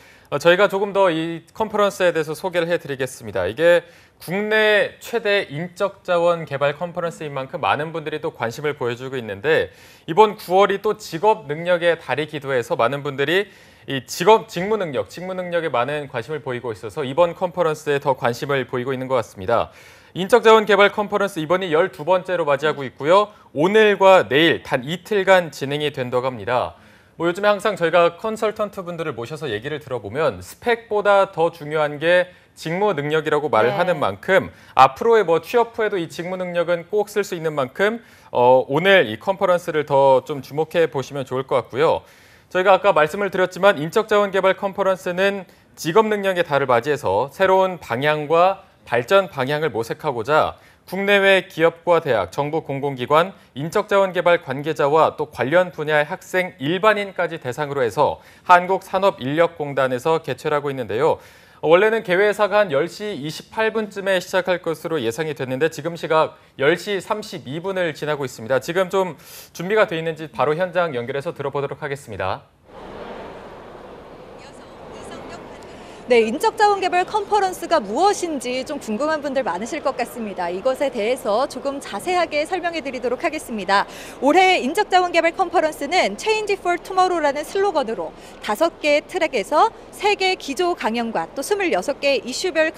저희가 조금 더 이 컨퍼런스에 대해서 소개를 해드리겠습니다. 이게 국내 최대 인적자원 개발 컨퍼런스인 만큼 많은 분들이 또 관심을 보여주고 있는데 이번 9월이 또 직업 능력의 달이기도 해서 많은 분들이 이 직무 능력에 많은 관심을 보이고 있어서 이번 컨퍼런스에 더 관심을 보이고 있는 것 같습니다. 인적자원개발 컨퍼런스 이번이 12번째로 맞이하고 있고요. 오늘과 내일 단 이틀간 진행이 된다고 합니다. 요즘에 항상 저희가 컨설턴트 분들을 모셔서 얘기를 들어보면 스펙보다 더 중요한 게 직무 능력이라고 말을 하는 만큼 앞으로의 취업 후에도 이 직무 능력은 꼭 쓸 수 있는 만큼 오늘 이 컨퍼런스를 더 좀 주목해 보시면 좋을 것 같고요. 저희가 아까 말씀을 드렸지만 인적자원개발 컨퍼런스는 직업 능력의 달을 맞이해서 새로운 방향과 발전 방향을 모색하고자 국내외 기업과 대학, 정부 공공기관, 인적자원개발 관계자와 또 관련 분야의 학생 일반인까지 대상으로 해서 한국산업인력공단에서 개최를 하고 있는데요. 원래는 개회사가 한 10시 28분쯤에 시작할 것으로 예상이 됐는데 지금 시각 10시 32분을 지나고 있습니다. 지금 좀 준비가 돼 있는지 바로 현장 연결해서 들어보도록 하겠습니다. 네, 인적자원개발 컨퍼런스가 무엇인지 좀 궁금한 분들 많으실 것 같습니다. 이것에 대해서 조금 자세하게 설명해 드리도록 하겠습니다. 올해 인적자원개발 컨퍼런스는 Change for Tomorrow라는 슬로건으로 5개의 트랙에서 3개 기조 강연과 또 26개의 이슈별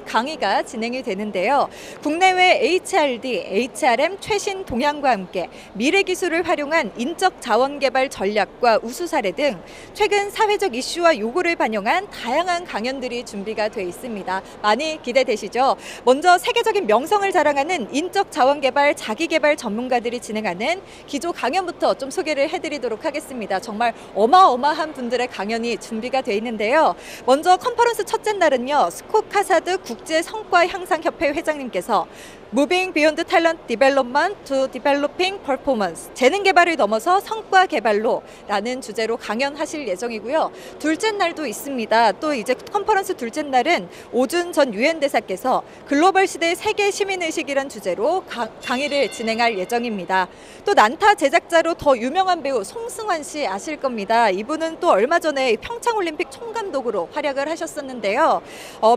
강의가 진행이 되는데요. 국내외 HRD, HRM 최신 동향과 함께 미래 기술을 활용한 인적 자원 개발 전략과 우수 사례 등 최근 사회적 이슈와 요구를 반영한 다양한 강연들이 준비가 돼 있습니다. 많이 기대되시죠? 먼저 세계적인 명성을 자랑하는 인적 자원 개발 자기 개발 전문가들이 진행하는 기조 강연부터 좀 소개를 해드리도록 하겠습니다. 정말 어마어마한 분들의 강연이 준비가 돼 있는데요. 먼저 컨퍼런스 첫째 날은요. 스콧 카사드 국제 성과 향상 협회 회장님께서 Moving Beyond Talent Development to Developing Performance, 재능 개발을 넘어서 성과 개발로 라는 주제로 강연하실 예정이고요. 둘째 날도 있습니다. 또 이제 컨퍼런스 둘째 날은 오준 전 유엔 대사께서 글로벌 시대의 세계 시민의식이란 주제로 강의를 진행할 예정입니다. 또 난타 제작자로 더 유명한 배우 송승환 씨 아실 겁니다. 이분은 또 얼마 전에 평창올림픽 총감독으로 활약을 하셨었는데요.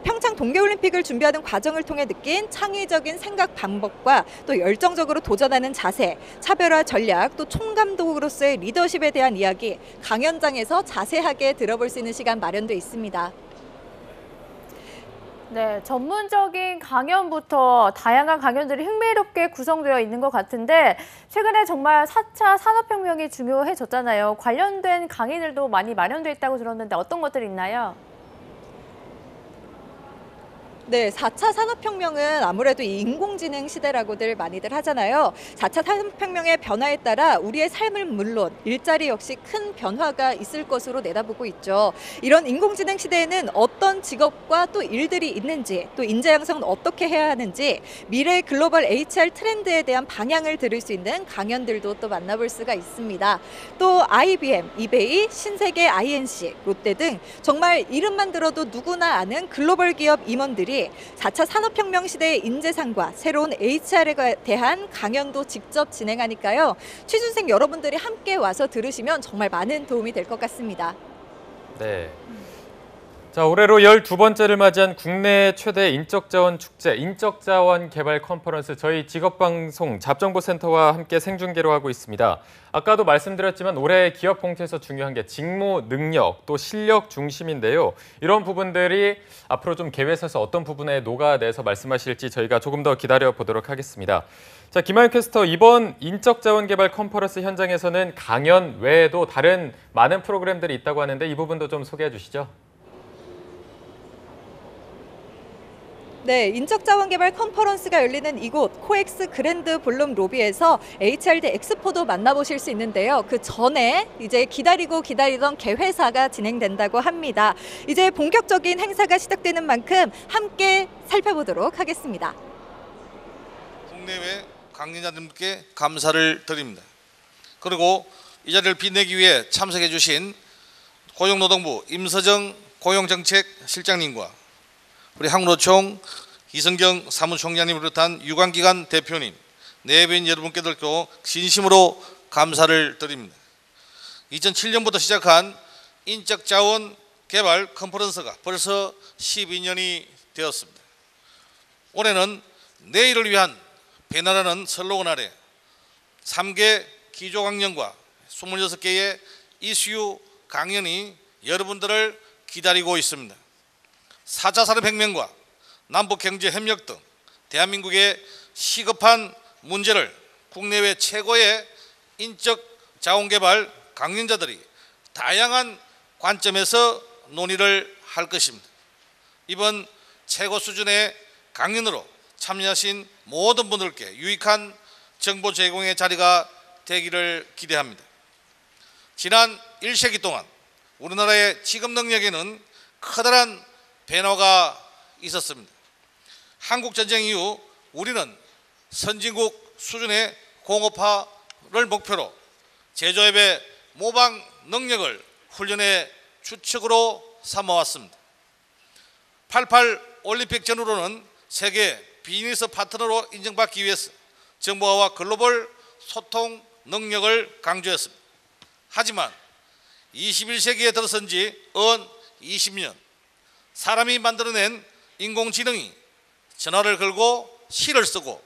평창 동계올림픽을 준비하는 과정을 통해 느낀 창의적인 생각 방법과 또 열정적으로 도전하는 자세, 차별화 전략, 또 총감독으로서의 리더십에 대한 이야기 강연장에서 자세하게 들어볼 수 있는 시간 마련돼 있습니다. 네, 전문적인 강연부터 다양한 강연들이 흥미롭게 구성되어 있는 것 같은데 최근에 정말 4차 산업혁명이 중요해졌잖아요. 관련된 강의들도 많이 마련돼 있다고 들었는데 어떤 것들이 있나요? 네, 4차 산업혁명은 아무래도 이 인공지능 시대라고들 많이들 하잖아요. 4차 산업혁명의 변화에 따라 우리의 삶은 물론 일자리 역시 큰 변화가 있을 것으로 내다보고 있죠. 이런 인공지능 시대에는 어떤 직업과 또 일들이 있는지, 또 인재 양성은 어떻게 해야 하는지, 미래 글로벌 HR 트렌드에 대한 방향을 들을 수 있는 강연들도 또 만나볼 수가 있습니다. 또 IBM, 이베이, 신세계 INC, 롯데 등 정말 이름만 들어도 누구나 아는 글로벌 기업 임원들이 4차 산업혁명 시대의 인재상과 새로운 HR에 대한 강연도 직접 진행하니까요. 취준생 여러분들이 함께 와서 들으시면 정말 많은 도움이 될 것 같습니다. 네. 자, 올해로 12번째를 맞이한 국내 최대 인적자원 축제, 인적자원 개발 컨퍼런스 저희 직업방송 잡정보센터와 함께 생중계로 하고 있습니다. 아까도 말씀드렸지만 올해 기업 공채에서 중요한 게 직무 능력, 또 실력 중심인데요. 이런 부분들이 앞으로 좀 개회에서 어떤 부분에 녹아내서 말씀하실지 저희가 조금 더 기다려보도록 하겠습니다. 자, 김하윤 캐스터, 이번 인적자원 개발 컨퍼런스 현장에서는 강연 외에도 다른 많은 프로그램들이 있다고 하는데 이 부분도 좀 소개해 주시죠. 네, 인적자원개발 컨퍼런스가 열리는 이곳 코엑스 그랜드 볼룸 로비에서 HRD 엑스포도 만나보실 수 있는데요. 그 전에 이제 기다리던 개회사가 진행된다고 합니다. 이제 본격적인 행사가 시작되는 만큼 함께 살펴보도록 하겠습니다. 국내외 강연자들께 감사를 드립니다. 그리고 이 자리를 빛내기 위해 참석해 주신 고용노동부 임서정 고용정책실장님과 우리 항노총 이성경 사무총장님을 비롯한 유관기관 대표님, 내외인 여러분께도 진심으로 감사를 드립니다. 2007년부터 시작한 인적자원 개발 컨퍼런스가 벌써 12년이 되었습니다. 올해는 내일을 위한 변화라는 슬로건 아래 3개 기조 강연과 26개의 이슈 강연이 여러분들을 기다리고 있습니다. 4차 산업혁명과 남북경제협력 등 대한민국의 시급한 문제를 국내외 최고의 인적 자원개발 강연자들이 다양한 관점에서 논의를 할 것입니다. 이번 최고 수준의 강연으로 참여하신 모든 분들께 유익한 정보 제공의 자리가 되기를 기대합니다. 지난 1세기 동안 우리나라의 직업 능력에는 커다란 변화가 있었습니다. 한국전쟁 이후 우리는 선진국 수준의 공업화를 목표로 제조업의 모방 능력을 훈련의 주축으로 삼아왔습니다. 88 올림픽 전후로는 세계 비즈니스 파트너로 인정받기 위해서 정보화와 글로벌 소통 능력을 강조했습니다. 하지만 21세기에 들어선 지 20년 사람이 만들어낸 인공지능이 전화를 걸고 시를 쓰고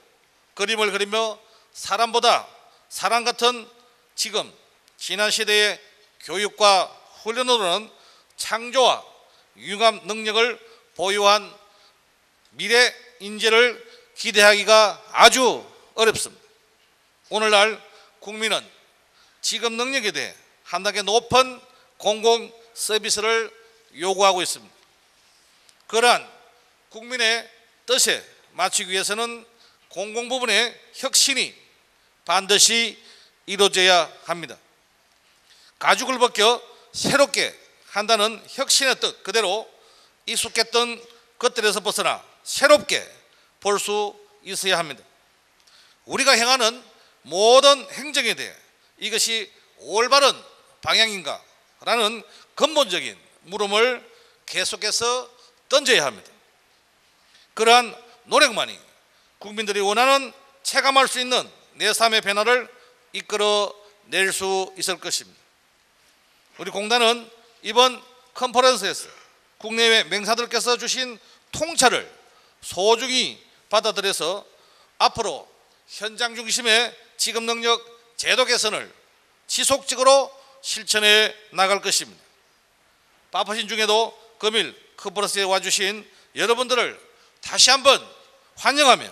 그림을 그리며 사람보다 사람 같은 지금 지난 시대의 교육과 훈련으로는 창조와 융합 능력을 보유한 미래 인재를 기대하기가 아주 어렵습니다. 오늘날 국민은 직업 능력에 대해 한 단계 높은 공공 서비스를 요구하고 있습니다. 그러한 국민의 뜻에 맞추기 위해서는 공공 부분의 혁신이 반드시 이루어져야 합니다. 가죽을 벗겨 새롭게 한다는 혁신의 뜻 그대로 익숙했던 것들에서 벗어나 새롭게 볼 수 있어야 합니다. 우리가 행하는 모든 행정에 대해 이것이 올바른 방향인가? 라는 근본적인 물음을 계속해서 던져야 합니다. 그러한 노력만이 국민들이 원하는 체감할 수 있는 내 삶의 변화를 이끌어낼 수 있을 것입니다. 우리 공단은 이번 컨퍼런스에서 국내외 맹사들께서 주신 통찰을 소중히 받아들여서 앞으로 현장 중심의 직업 능력 제도 개선을 지속적으로 실천해 나갈 것입니다. 바쁘신 중에도 금일 컨퍼런스에 와주신 여러분들을 다시 한번 환영하며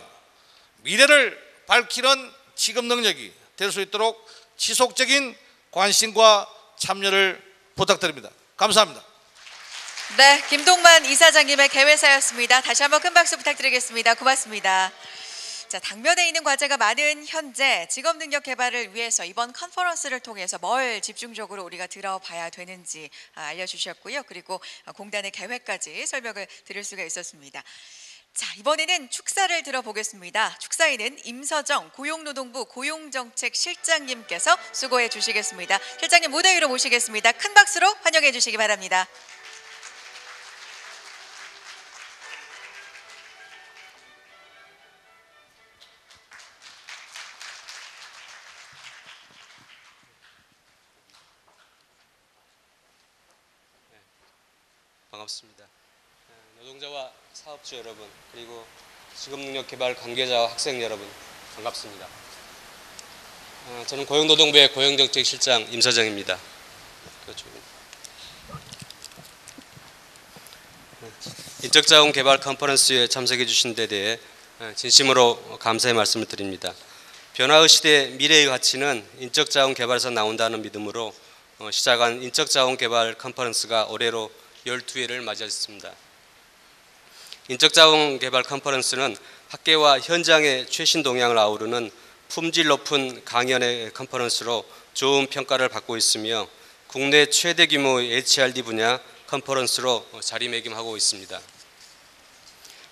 미래를 밝히는 직업 능력이 될 수 있도록 지속적인 관심과 참여를 부탁드립니다. 감사합니다. 네, 김동만 이사장님의 개회사였습니다. 다시 한번 큰 박수 부탁드리겠습니다. 고맙습니다. 자, 당면에 있는 과제가 많은 현재 직업능력 개발을 위해서 이번 컨퍼런스를 통해서 뭘 집중적으로 우리가 들어봐야 되는지 알려주셨고요. 그리고 공단의 계획까지 설명을 드릴 수가 있었습니다. 자, 이번에는 축사를 들어보겠습니다. 축사에는 임서정 고용노동부 고용정책실장님께서 수고해 주시겠습니다. 실장님 무대 위로 모시겠습니다. 큰 박수로 환영해 주시기 바랍니다. 반갑습니다. 노동자와 사업주 여러분, 그리고 직업능력 개발 관계자와 학생 여러분, 반갑습니다. 저는 고용노동부의 고용정책실장 임서정입니다. 인적자원 개발 컨퍼런스에 참석해 주신 데 대해 진심으로 감사의 말씀을 드립니다. 변화의 시대 미래의 가치는 인적자원 개발에서 나온다는 믿음으로 시작한 인적자원 개발 컨퍼런스가 올해로 12회를 맞이했습니다. 인적자원 개발 컨퍼런스는 학계와 현장의 최신 동향을 아우르는 품질 높은 강연의 컨퍼런스로 좋은 평가를 받고 있으며 국내 최대 규모의 HRD 분야 컨퍼런스로 자리매김하고 있습니다.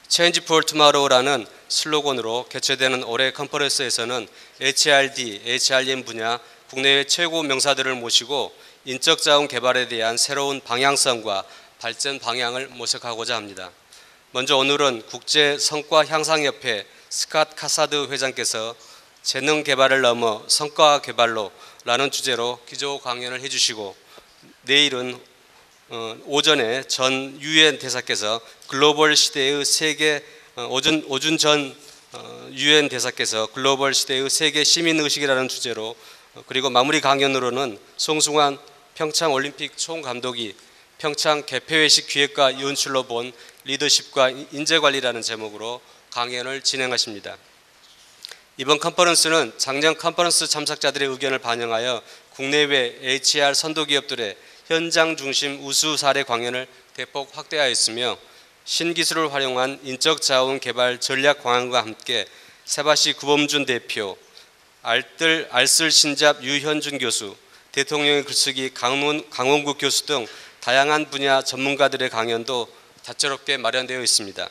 Change for Tomorrow라는 슬로건으로 개최되는 올해 컨퍼런스에서는 HRD, HRM 분야 국내외 최고 명사들을 모시고 인적자원 개발에 대한 새로운 방향성과 발전 방향을 모색하고자 합니다. 먼저 오늘은 국제성과향상협회 스캇 카사드 회장께서 재능 개발을 넘어 성과 개발로 라는 주제로 기조 강연을 해주시고, 내일은 오전에 전 유엔 대사께서 글로벌 시대의 세계 오준 전 유엔 대사께서 글로벌 시대의 세계 시민의식이라는 주제로, 그리고 마무리 강연으로는 송승환 평창올림픽 총감독이 평창 개폐회식 기획과 연출로 본 리더십과 인재관리라는 제목으로 강연을 진행하십니다. 이번 컨퍼런스는 작년 컨퍼런스 참석자들의 의견을 반영하여 국내외 HR 선도기업들의 현장 중심 우수 사례 강연을 대폭 확대하였으며 신기술을 활용한 인적 자원 개발 전략 강화과 함께 세바시 구범준 대표, 알쓸 신잡 유현준 교수, 대통령의 글쓰기 강원국 교수 등 다양한 분야 전문가들의 강연도 다채롭게 마련되어 있습니다.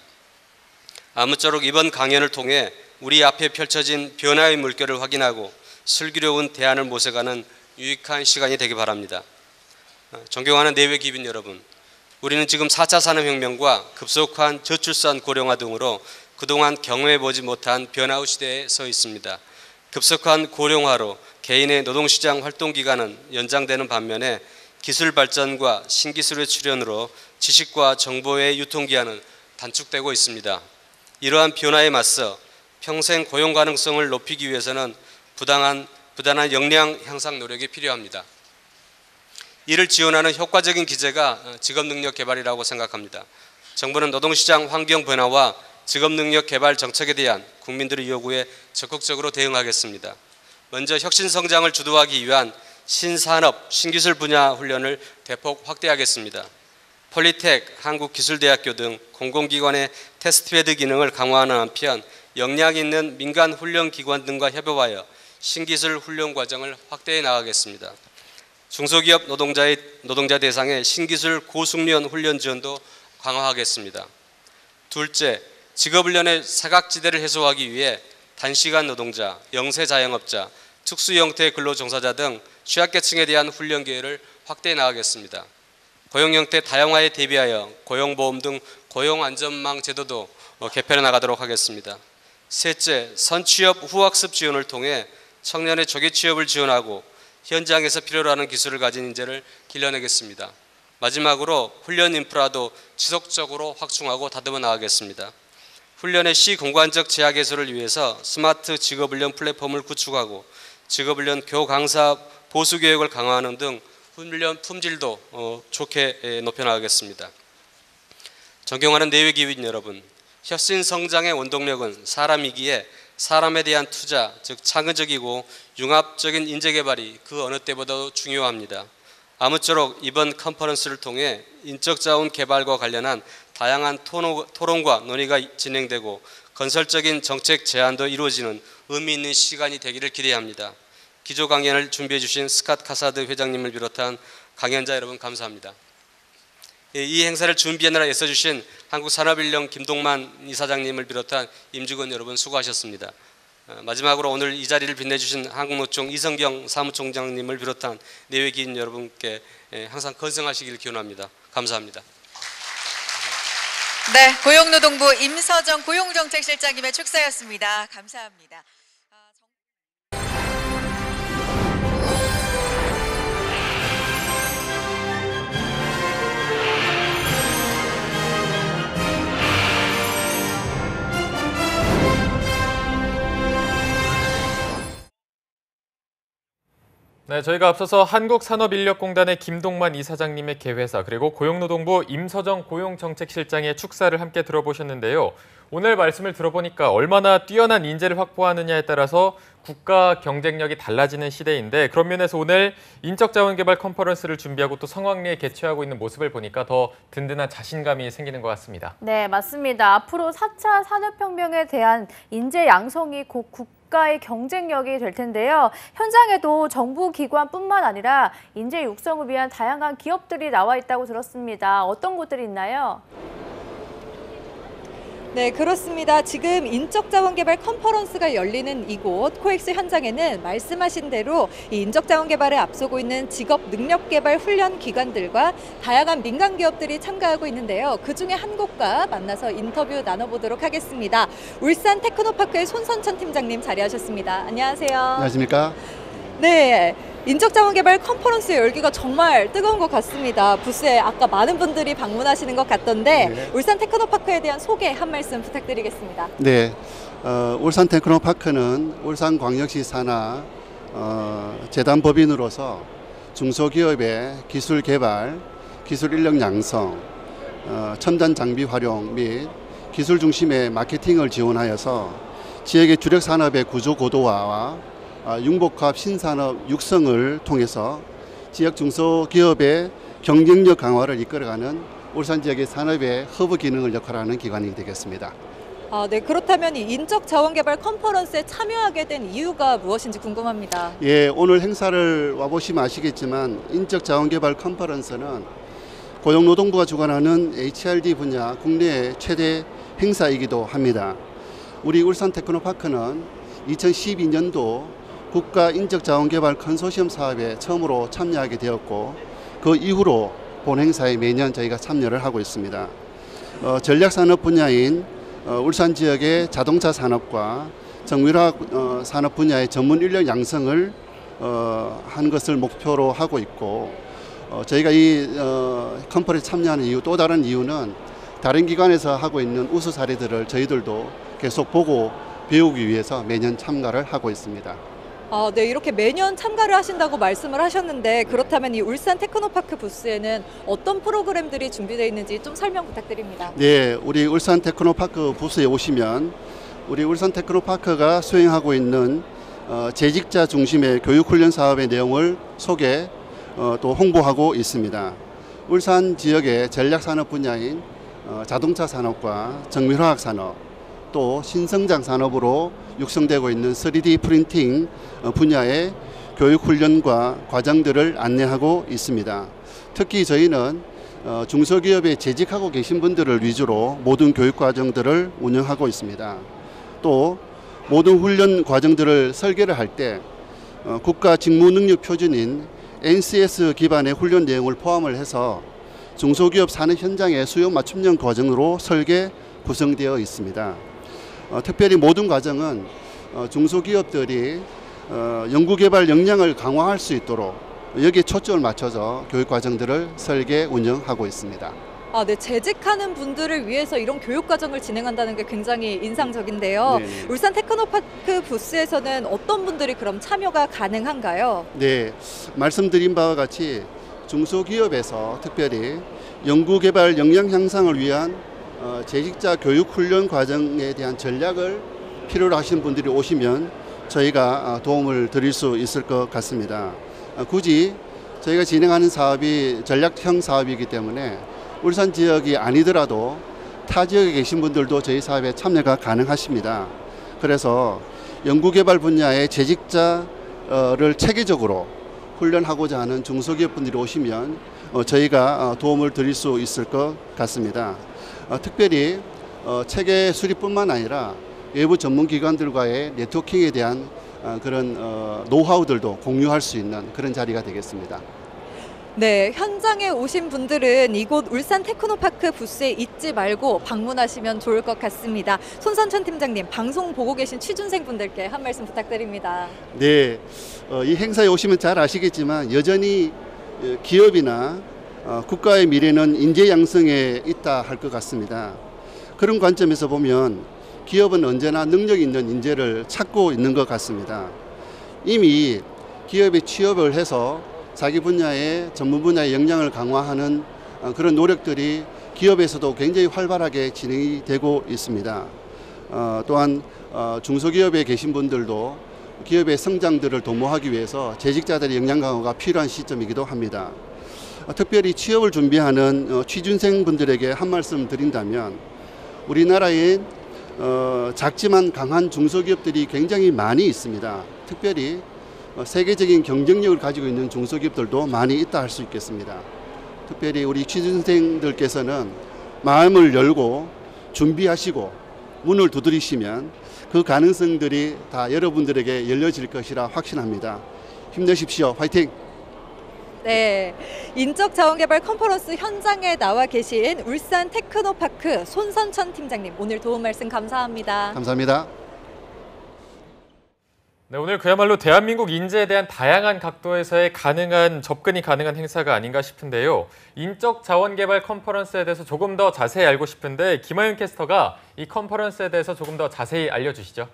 아무쪼록 이번 강연을 통해 우리 앞에 펼쳐진 변화의 물결을 확인하고 슬기로운 대안을 모색하는 유익한 시간이 되기 바랍니다. 존경하는 내외 기빈 여러분, 우리는 지금 4차 산업혁명과 급속한 저출산 고령화 등으로 그동안 경험해보지 못한 변화의 시대에 서 있습니다. 급속한 고령화로 개인의 노동시장 활동기간은 연장되는 반면에 기술 발전과 신기술의 출현으로 지식과 정보의 유통기한은 단축되고 있습니다. 이러한 변화에 맞서 평생 고용 가능성을 높이기 위해서는 부단한 역량 향상 노력이 필요합니다. 이를 지원하는 효과적인 기제가 직업능력 개발이라고 생각합니다. 정부는 노동시장 환경 변화와 직업능력 개발 정책에 대한 국민들의 요구에 적극적으로 대응하겠습니다. 먼저 혁신 성장을 주도하기 위한 신산업, 신기술 분야 훈련을 대폭 확대하겠습니다. 폴리텍, 한국기술대학교 등 공공기관의 테스트베드 기능을 강화하는 한편 역량 있는 민간 훈련기관 등과 협업하여 신기술 훈련 과정을 확대해 나가겠습니다. 중소기업 노동자 대상의 신기술 고숙련 훈련 지원도 강화하겠습니다. 둘째, 직업훈련의 사각지대를 해소하기 위해 단시간 노동자, 영세자영업자, 특수형태 근로종사자 등 취약계층에 대한 훈련 기회를 확대해 나가겠습니다. 고용형태 다양화에 대비하여 고용보험 등 고용안전망 제도도 개편해 나가도록 하겠습니다. 셋째, 선취업 후학습 지원을 통해 청년의 조기 취업을 지원하고 현장에서 필요로 하는 기술을 가진 인재를 길러내겠습니다. 마지막으로 훈련 인프라도 지속적으로 확충하고 다듬어 나가겠습니다. 훈련의 시공간적 제약 해소를 위해서 스마트 직업훈련 플랫폼을 구축하고 직업훈련 교강사 보수교육을 강화하는 등 훈련 품질도 좋게 높여나가겠습니다. 존경하는 내외기빈 여러분, 혁신 성장의 원동력은 사람이기에 사람에 대한 투자, 즉 창의적이고 융합적인 인재개발이 그 어느 때보다도 중요합니다. 아무쪼록 이번 컨퍼런스를 통해 인적자원 개발과 관련한 다양한 토론과 논의가 진행되고 건설적인 정책 제안도 이루어지는 의미 있는 시간이 되기를 기대합니다. 기조 강연을 준비해 주신 스캇 카사드 회장님을 비롯한 강연자 여러분 감사합니다. 이 행사를 준비하느라 애써주신 한국산업인력 김동만 이사장님을 비롯한 임직원 여러분 수고하셨습니다. 마지막으로 오늘 이 자리를 빛내주신 한국노총 이성경 사무총장님을 비롯한 내외기인 여러분께 항상 건승하시길 기원합니다. 감사합니다. 네, 고용노동부 임서정 고용정책실장님의 축사였습니다. 감사합니다. 네, 저희가 앞서서 한국산업인력공단의 김동만 이사장님의 개회사 그리고 고용노동부 임서정 고용정책실장의 축사를 함께 들어보셨는데요. 오늘 말씀을 들어보니까 얼마나 뛰어난 인재를 확보하느냐에 따라서 국가 경쟁력이 달라지는 시대인데 그런 면에서 오늘 인적자원개발 컨퍼런스를 준비하고 또 성황리에 개최하고 있는 모습을 보니까 더 든든한 자신감이 생기는 것 같습니다. 네, 맞습니다. 앞으로 4차 산업혁명에 대한 인재 양성이 곧 국가의 경쟁력이 될 텐데요. 현장에도 정부 기관뿐만 아니라 인재 육성을 위한 다양한 기업들이 나와 있다고 들었습니다. 어떤 곳들이 있나요? 네, 그렇습니다. 지금 인적자원개발 컨퍼런스가 열리는 이곳 코엑스 현장에는 말씀하신 대로 이 인적자원개발에 앞서고 있는 직업능력개발 훈련 기관들과 다양한 민간 기업들이 참가하고 있는데요. 그중에 한 곳과 만나서 인터뷰 나눠보도록 하겠습니다. 울산 테크노파크의 손선천 팀장님 자리하셨습니다. 안녕하세요. 안녕하십니까? 네. 인적자원개발 컨퍼런스 열기가 정말 뜨거운 것 같습니다. 부스에 아까 많은 분들이 방문하시는 것 같던데 네. 울산 테크노파크에 대한 소개 한 말씀 부탁드리겠습니다. 네, 울산 테크노파크는 울산광역시 산하 재단 법인으로서 중소기업의 기술 개발, 기술 인력 양성, 첨단 장비 활용 및 기술 중심의 마케팅을 지원하여서 지역의 주력 산업의 구조 고도화와 융복합 신산업 육성을 통해서 지역 중소기업의 경쟁력 강화를 이끌어가는 울산 지역의 산업의 허브 기능을 역할하는 기관이 되겠습니다. 네, 그렇다면 이 인적자원개발 컨퍼런스에 참여하게 된 이유가 무엇인지 궁금합니다. 예, 오늘 행사를 와보시면 아시겠지만 인적자원개발 컨퍼런스는 고용노동부가 주관하는 HRD 분야 국내 최대 행사이기도 합니다. 우리 울산 테크노파크는 2012년도 국가 인적자원개발 컨소시엄 사업에 처음으로 참여하게 되었고 그 이후로 본 행사에 매년 저희가 참여를 하고 있습니다. 전략산업 분야인 울산 지역의 자동차 산업과 정밀화학 산업 분야의 전문 인력 양성을 한 것을 목표로 하고 있고 저희가 이 컨퍼런스에 참여하는 이유 또 다른 이유는 다른 기관에서 하고 있는 우수 사례들을 저희들도 계속 보고 배우기 위해서 매년 참가를 하고 있습니다. 네, 이렇게 매년 참가를 하신다고 말씀을 하셨는데 그렇다면 이 울산 테크노파크 부스에는 어떤 프로그램들이 준비되어 있는지 좀 설명 부탁드립니다. 네, 우리 울산 테크노파크 부스에 오시면 우리 울산 테크노파크가 수행하고 있는 재직자 중심의 교육훈련 사업의 내용을 소개 또 홍보하고 있습니다. 울산 지역의 전략산업 분야인 자동차 산업과 정밀화학 산업 또 신성장 산업으로 육성되고 있는 3D 프린팅 분야의 교육훈련과 과정들을 안내하고 있습니다. 특히 저희는 중소기업에 재직하고 계신 분들을 위주로 모든 교육과정들을 운영하고 있습니다. 또 모든 훈련 과정들을 설계를 할 때 국가 직무능력 표준인 NCS 기반의 훈련 내용을 포함을 해서 중소기업 산업 현장의 수요 맞춤형 과정으로 설계 구성되어 있습니다. 특별히 모든 과정은 중소기업들이 연구개발 역량을 강화할 수 있도록 여기에 초점을 맞춰서 교육과정들을 설계 운영하고 있습니다. 네, 재직하는 분들을 위해서 이런 교육과정을 진행한다는 게 굉장히 인상적인데요. 네네. 울산 테크노파크 부스에서는 어떤 분들이 그럼 참여가 가능한가요? 네, 말씀드린 바와 같이 중소기업에서 특별히 연구개발 역량 향상을 위한 재직자 교육훈련 과정에 대한 전략을 필요로 하시는 분들이 오시면 저희가 도움을 드릴 수 있을 것 같습니다. 굳이 저희가 진행하는 사업이 전략형 사업이기 때문에 울산 지역이 아니더라도 타 지역에 계신 분들도 저희 사업에 참여가 가능하십니다. 그래서 연구개발 분야의 재직자를 체계적으로 훈련하고자 하는 중소기업 분들이 오시면 저희가 도움을 드릴 수 있을 것 같습니다. 특별히 체계 수립뿐만 아니라 외부 전문기관들과의 네트워킹에 대한 그런 노하우들도 공유할 수 있는 그런 자리가 되겠습니다. 네, 현장에 오신 분들은 이곳 울산 테크노파크 부스에 잊지 말고 방문하시면 좋을 것 같습니다. 손선천 팀장님, 방송 보고 계신 취준생분들께 한 말씀 부탁드립니다. 네, 이 행사에 오시면 잘 아시겠지만 여전히 기업이나 국가의 미래는 인재 양성에 있다 할 것 같습니다. 그런 관점에서 보면 기업은 언제나 능력 있는 인재를 찾고 있는 것 같습니다. 이미 기업에 취업을 해서 자기 분야의 전문 분야의 역량을 강화하는 그런 노력들이 기업에서도 굉장히 활발하게 진행이 되고 있습니다. 또한 중소기업에 계신 분들도 기업의 성장들을 도모하기 위해서 재직자들의 역량 강화가 필요한 시점이기도 합니다. 특별히 취업을 준비하는 취준생분들에게 한 말씀 드린다면 우리나라에 작지만 강한 중소기업들이 굉장히 많이 있습니다. 특별히 세계적인 경쟁력을 가지고 있는 중소기업들도 많이 있다 할 수 있겠습니다. 특별히 우리 취준생들께서는 마음을 열고 준비하시고 문을 두드리시면 그 가능성들이 다 여러분들에게 열려질 것이라 확신합니다. 힘내십시오. 화이팅! 네, 인적자원개발 컨퍼런스 현장에 나와 계신 울산 테크노파크 손선천 팀장님, 오늘 도움 말씀 감사합니다. 감사합니다. 네, 오늘 그야말로 대한민국 인재에 대한 다양한 각도에서의 접근이 가능한 행사가 아닌가 싶은데요. 인적자원개발 컨퍼런스에 대해서 조금 더 자세히 알고 싶은데 김하윤 캐스터가 이 컨퍼런스에 대해서 조금 더 자세히 알려주시죠.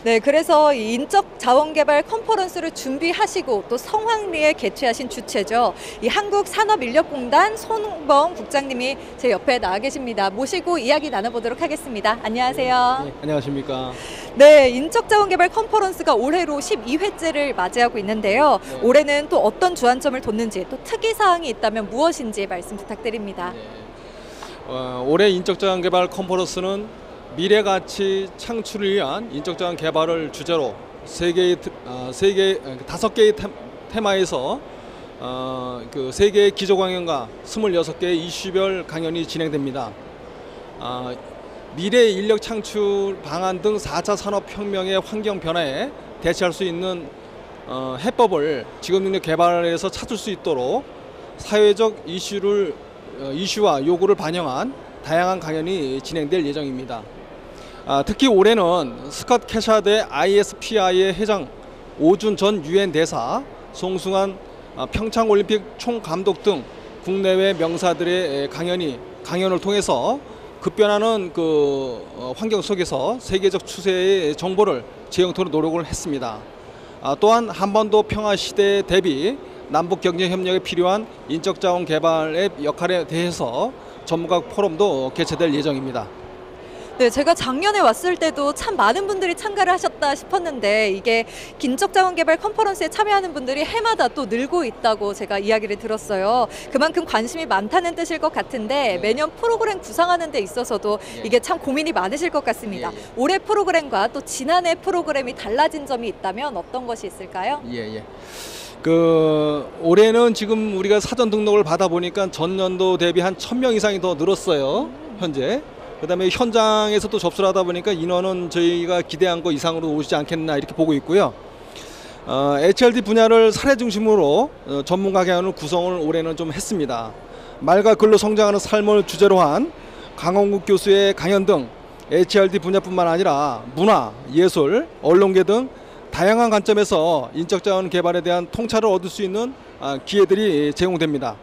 네, 그래서 이 인적 자원개발 컨퍼런스를 준비하시고 또 성황리에 개최하신 주체죠. 이 한국산업인력공단 손홍범 국장님이 제 옆에 나와 계십니다. 모시고 이야기 나눠보도록 하겠습니다. 안녕하세요. 네, 안녕하십니까. 네, 인적 자원개발 컨퍼런스가 올해로 12회째를 맞이하고 있는데요. 네. 올해는 또 어떤 주안점을 뒀는지 또 특이사항이 있다면 무엇인지 말씀 부탁드립니다. 올해 인적자원개발 컨퍼런스는 미래가치 창출을 위한 인적자원 개발을 주제로 5개의 테마에서 그 3개의 기조강연과 26개의 이슈별 강연이 진행됩니다. 미래 인력 창출 방안 등 4차 산업혁명의 환경 변화에 대처할 수 있는 해법을 직업능력 개발에서 찾을 수 있도록 사회적 이슈와 요구를 반영한 다양한 강연이 진행될 예정입니다. 특히 올해는 스캇 캐샤드 ISPI의 회장 오준 전 유엔 대사, 송승환 평창올림픽 총감독 등 국내외 명사들의 강연을 통해서 급변하는 환경 속에서 세계적 추세의 정보를 재영토로 노력을 했습니다. 또한 한반도 평화 시대 대비 남북 경제 협력에 필요한 인적자원 개발의 역할에 대해서 전문가 포럼도 개최될 예정입니다. 네, 제가 작년에 왔을 때도 참 많은 분들이 참가를 하셨다 싶었는데 이게 인적자원개발 컨퍼런스에 참여하는 분들이 해마다 또 늘고 있다고 제가 이야기를 들었어요. 그만큼 관심이 많다는 뜻일 것 같은데 매년 프로그램 구상하는 데 있어서도 이게 참 고민이 많으실 것 같습니다. 올해 프로그램과 또 지난해 프로그램이 달라진 점이 있다면 어떤 것이 있을까요? 올해는 지금 우리가 사전 등록을 받아 보니까 전년도 대비 한 1000명 이상이 더 늘었어요. 현재. 그다음에 현장에서도 접수를 하다 보니까 인원은 저희가 기대한 거 이상으로 오시지 않겠나 이렇게 보고 있고요. HRD 분야를 사례 중심으로 전문가 강연을 구성을 올해는 좀 했습니다. 말과 글로 성장하는 삶을 주제로 한 강원국 교수의 강연 등 HRD 분야뿐만 아니라 문화, 예술, 언론계 등 다양한 관점에서 인적자원 개발에 대한 통찰을 얻을 수 있는 기회들이 제공됩니다.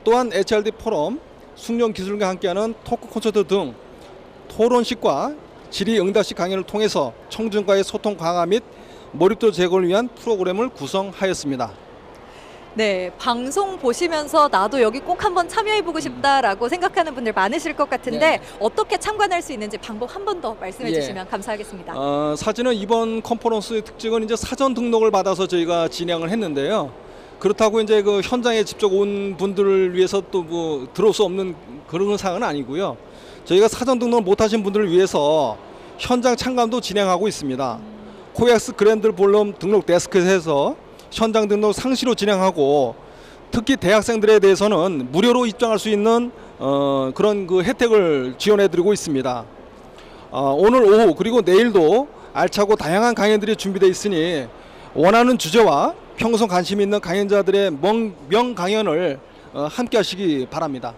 또한 HRD 포럼, 숙련기술과 함께하는 토크 콘서트 등 토론식과 질의응답식 강연을 통해서 청중과의 소통 강화 및 몰입도 제고를 위한 프로그램을 구성하였습니다. 네, 방송 보시면서 나도 여기 꼭 한번 참여해보고 싶다라고 생각하는 분들 많으실 것 같은데 어떻게 참관할 수 있는지 방법 한 번 더 말씀해 주시면 감사하겠습니다. 사진은 이번 컨퍼런스의 특징은 이제 사전 등록을 받아서 저희가 진행을 했는데요. 그렇다고 이제 그 현장에 직접 온 분들을 위해서 또 뭐 들어올 수 없는 그런 상황은 아니고요. 저희가 사전 등록을 못하신 분들을 위해서 현장 참관도 진행하고 있습니다. 코엑스 그랜드 볼룸 등록 데스크에서 현장 등록 상시로 진행하고 특히 대학생들에 대해서는 무료로 입장할 수 있는 그런 그 혜택을 지원해드리고 있습니다. 오늘 오후 그리고 내일도 알차고 다양한 강연들이 준비되어 있으니 원하는 주제와 평소 관심 있는 강연자들의 명 강연을 함께 하시기 바랍니다.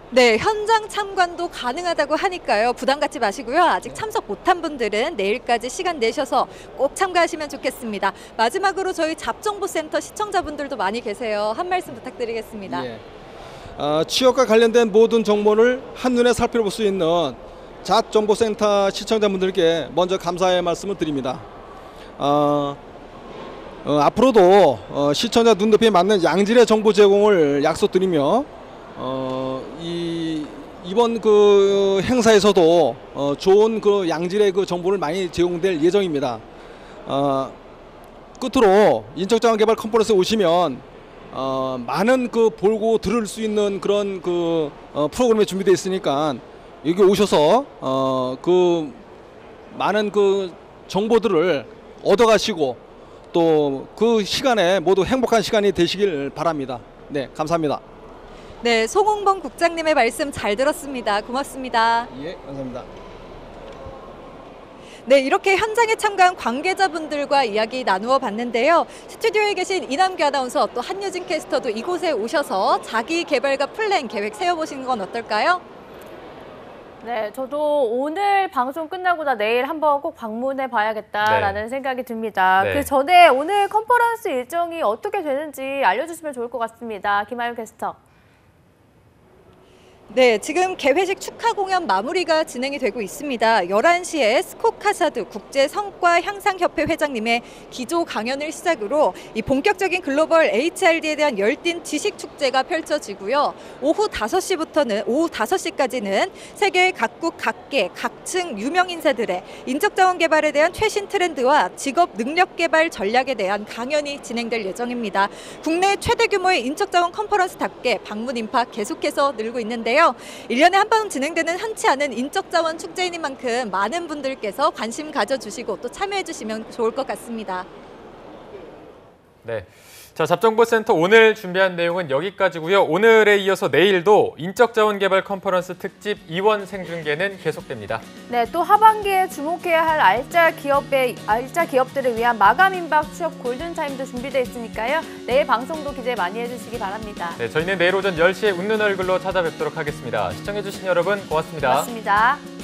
네, 현장 참관도 가능하다고 하니까요. 부담 갖지 마시고요. 아직 참석 못한 분들은 내일까지 시간 내셔서 꼭 참가하시면 좋겠습니다. 마지막으로 저희 잡정보센터 시청자분들도 많이 계세요. 한 말씀 부탁드리겠습니다. 취업과 관련된 모든 정보를 한눈에 살펴볼 수 있는 잡정보센터 시청자분들께 먼저 감사의 말씀을 드립니다. 앞으로도 시청자 눈높이에 맞는 양질의 정보 제공을 약속드리며 이번 그 행사에서도 좋은 그 양질의 그 정보를 많이 제공될 예정입니다. 끝으로 인적자원개발 컨퍼런스에 오시면 많은 그 보고 들을 수 있는 그런 그 프로그램이 준비되어 있으니까 여기 오셔서 그 많은 그 정보들을 얻어가시고 또 그 시간에 모두 행복한 시간이 되시길 바랍니다. 네, 감사합니다. 네, 송홍범 국장님의 말씀 잘 들었습니다. 고맙습니다. 예, 감사합니다. 네, 이렇게 현장에 참가한 관계자분들과 이야기 나누어 봤는데요. 스튜디오에 계신 이남규 아나운서 또 한유진 캐스터도 이곳에 오셔서 자기 개발과 플랜 계획 세워보시는 건 어떨까요? 네, 저도 오늘 방송 끝나고나 내일 한번 꼭 방문해 봐야겠다라는 생각이 듭니다. 그 전에 오늘 컨퍼런스 일정이 어떻게 되는지 알려주시면 좋을 것 같습니다. 김아윤 캐스터. 네, 지금 개회식 축하 공연 마무리가 진행이 되고 있습니다. 11시에 스코카사드 국제성과향상협회 회장님의 기조 강연을 시작으로 이 본격적인 글로벌 HRD에 대한 열띤 지식축제가 펼쳐지고요. 오후 5시까지는 세계 각국 각계 각층 유명 인사들의 인적자원 개발에 대한 최신 트렌드와 직업 능력 개발 전략에 대한 강연이 진행될 예정입니다. 국내 최대 규모의 인적자원 컨퍼런스답게 방문 인파 계속해서 늘고 있는데요. 1년에 한 번 진행되는 흔치 않은 인적자원 축제이는 만큼 많은 분들께서 관심 가져주시고 또 참여해 주시면 좋을 것 같습니다. 네. 자, 잡정보센터 오늘 준비한 내용은 여기까지고요. 오늘에 이어서 내일도 인적자원개발 컨퍼런스 특집 2원 생중계는 계속됩니다. 네, 또 하반기에 주목해야 할 알짜 기업들을 위한 마감 임박 취업 골든타임도 준비되어 있으니까요. 내일 방송도 기대 많이 해주시기 바랍니다. 네, 저희는 내일 오전 10시에 웃는 얼굴로 찾아뵙도록 하겠습니다. 시청해주신 여러분 고맙습니다. 고맙습니다.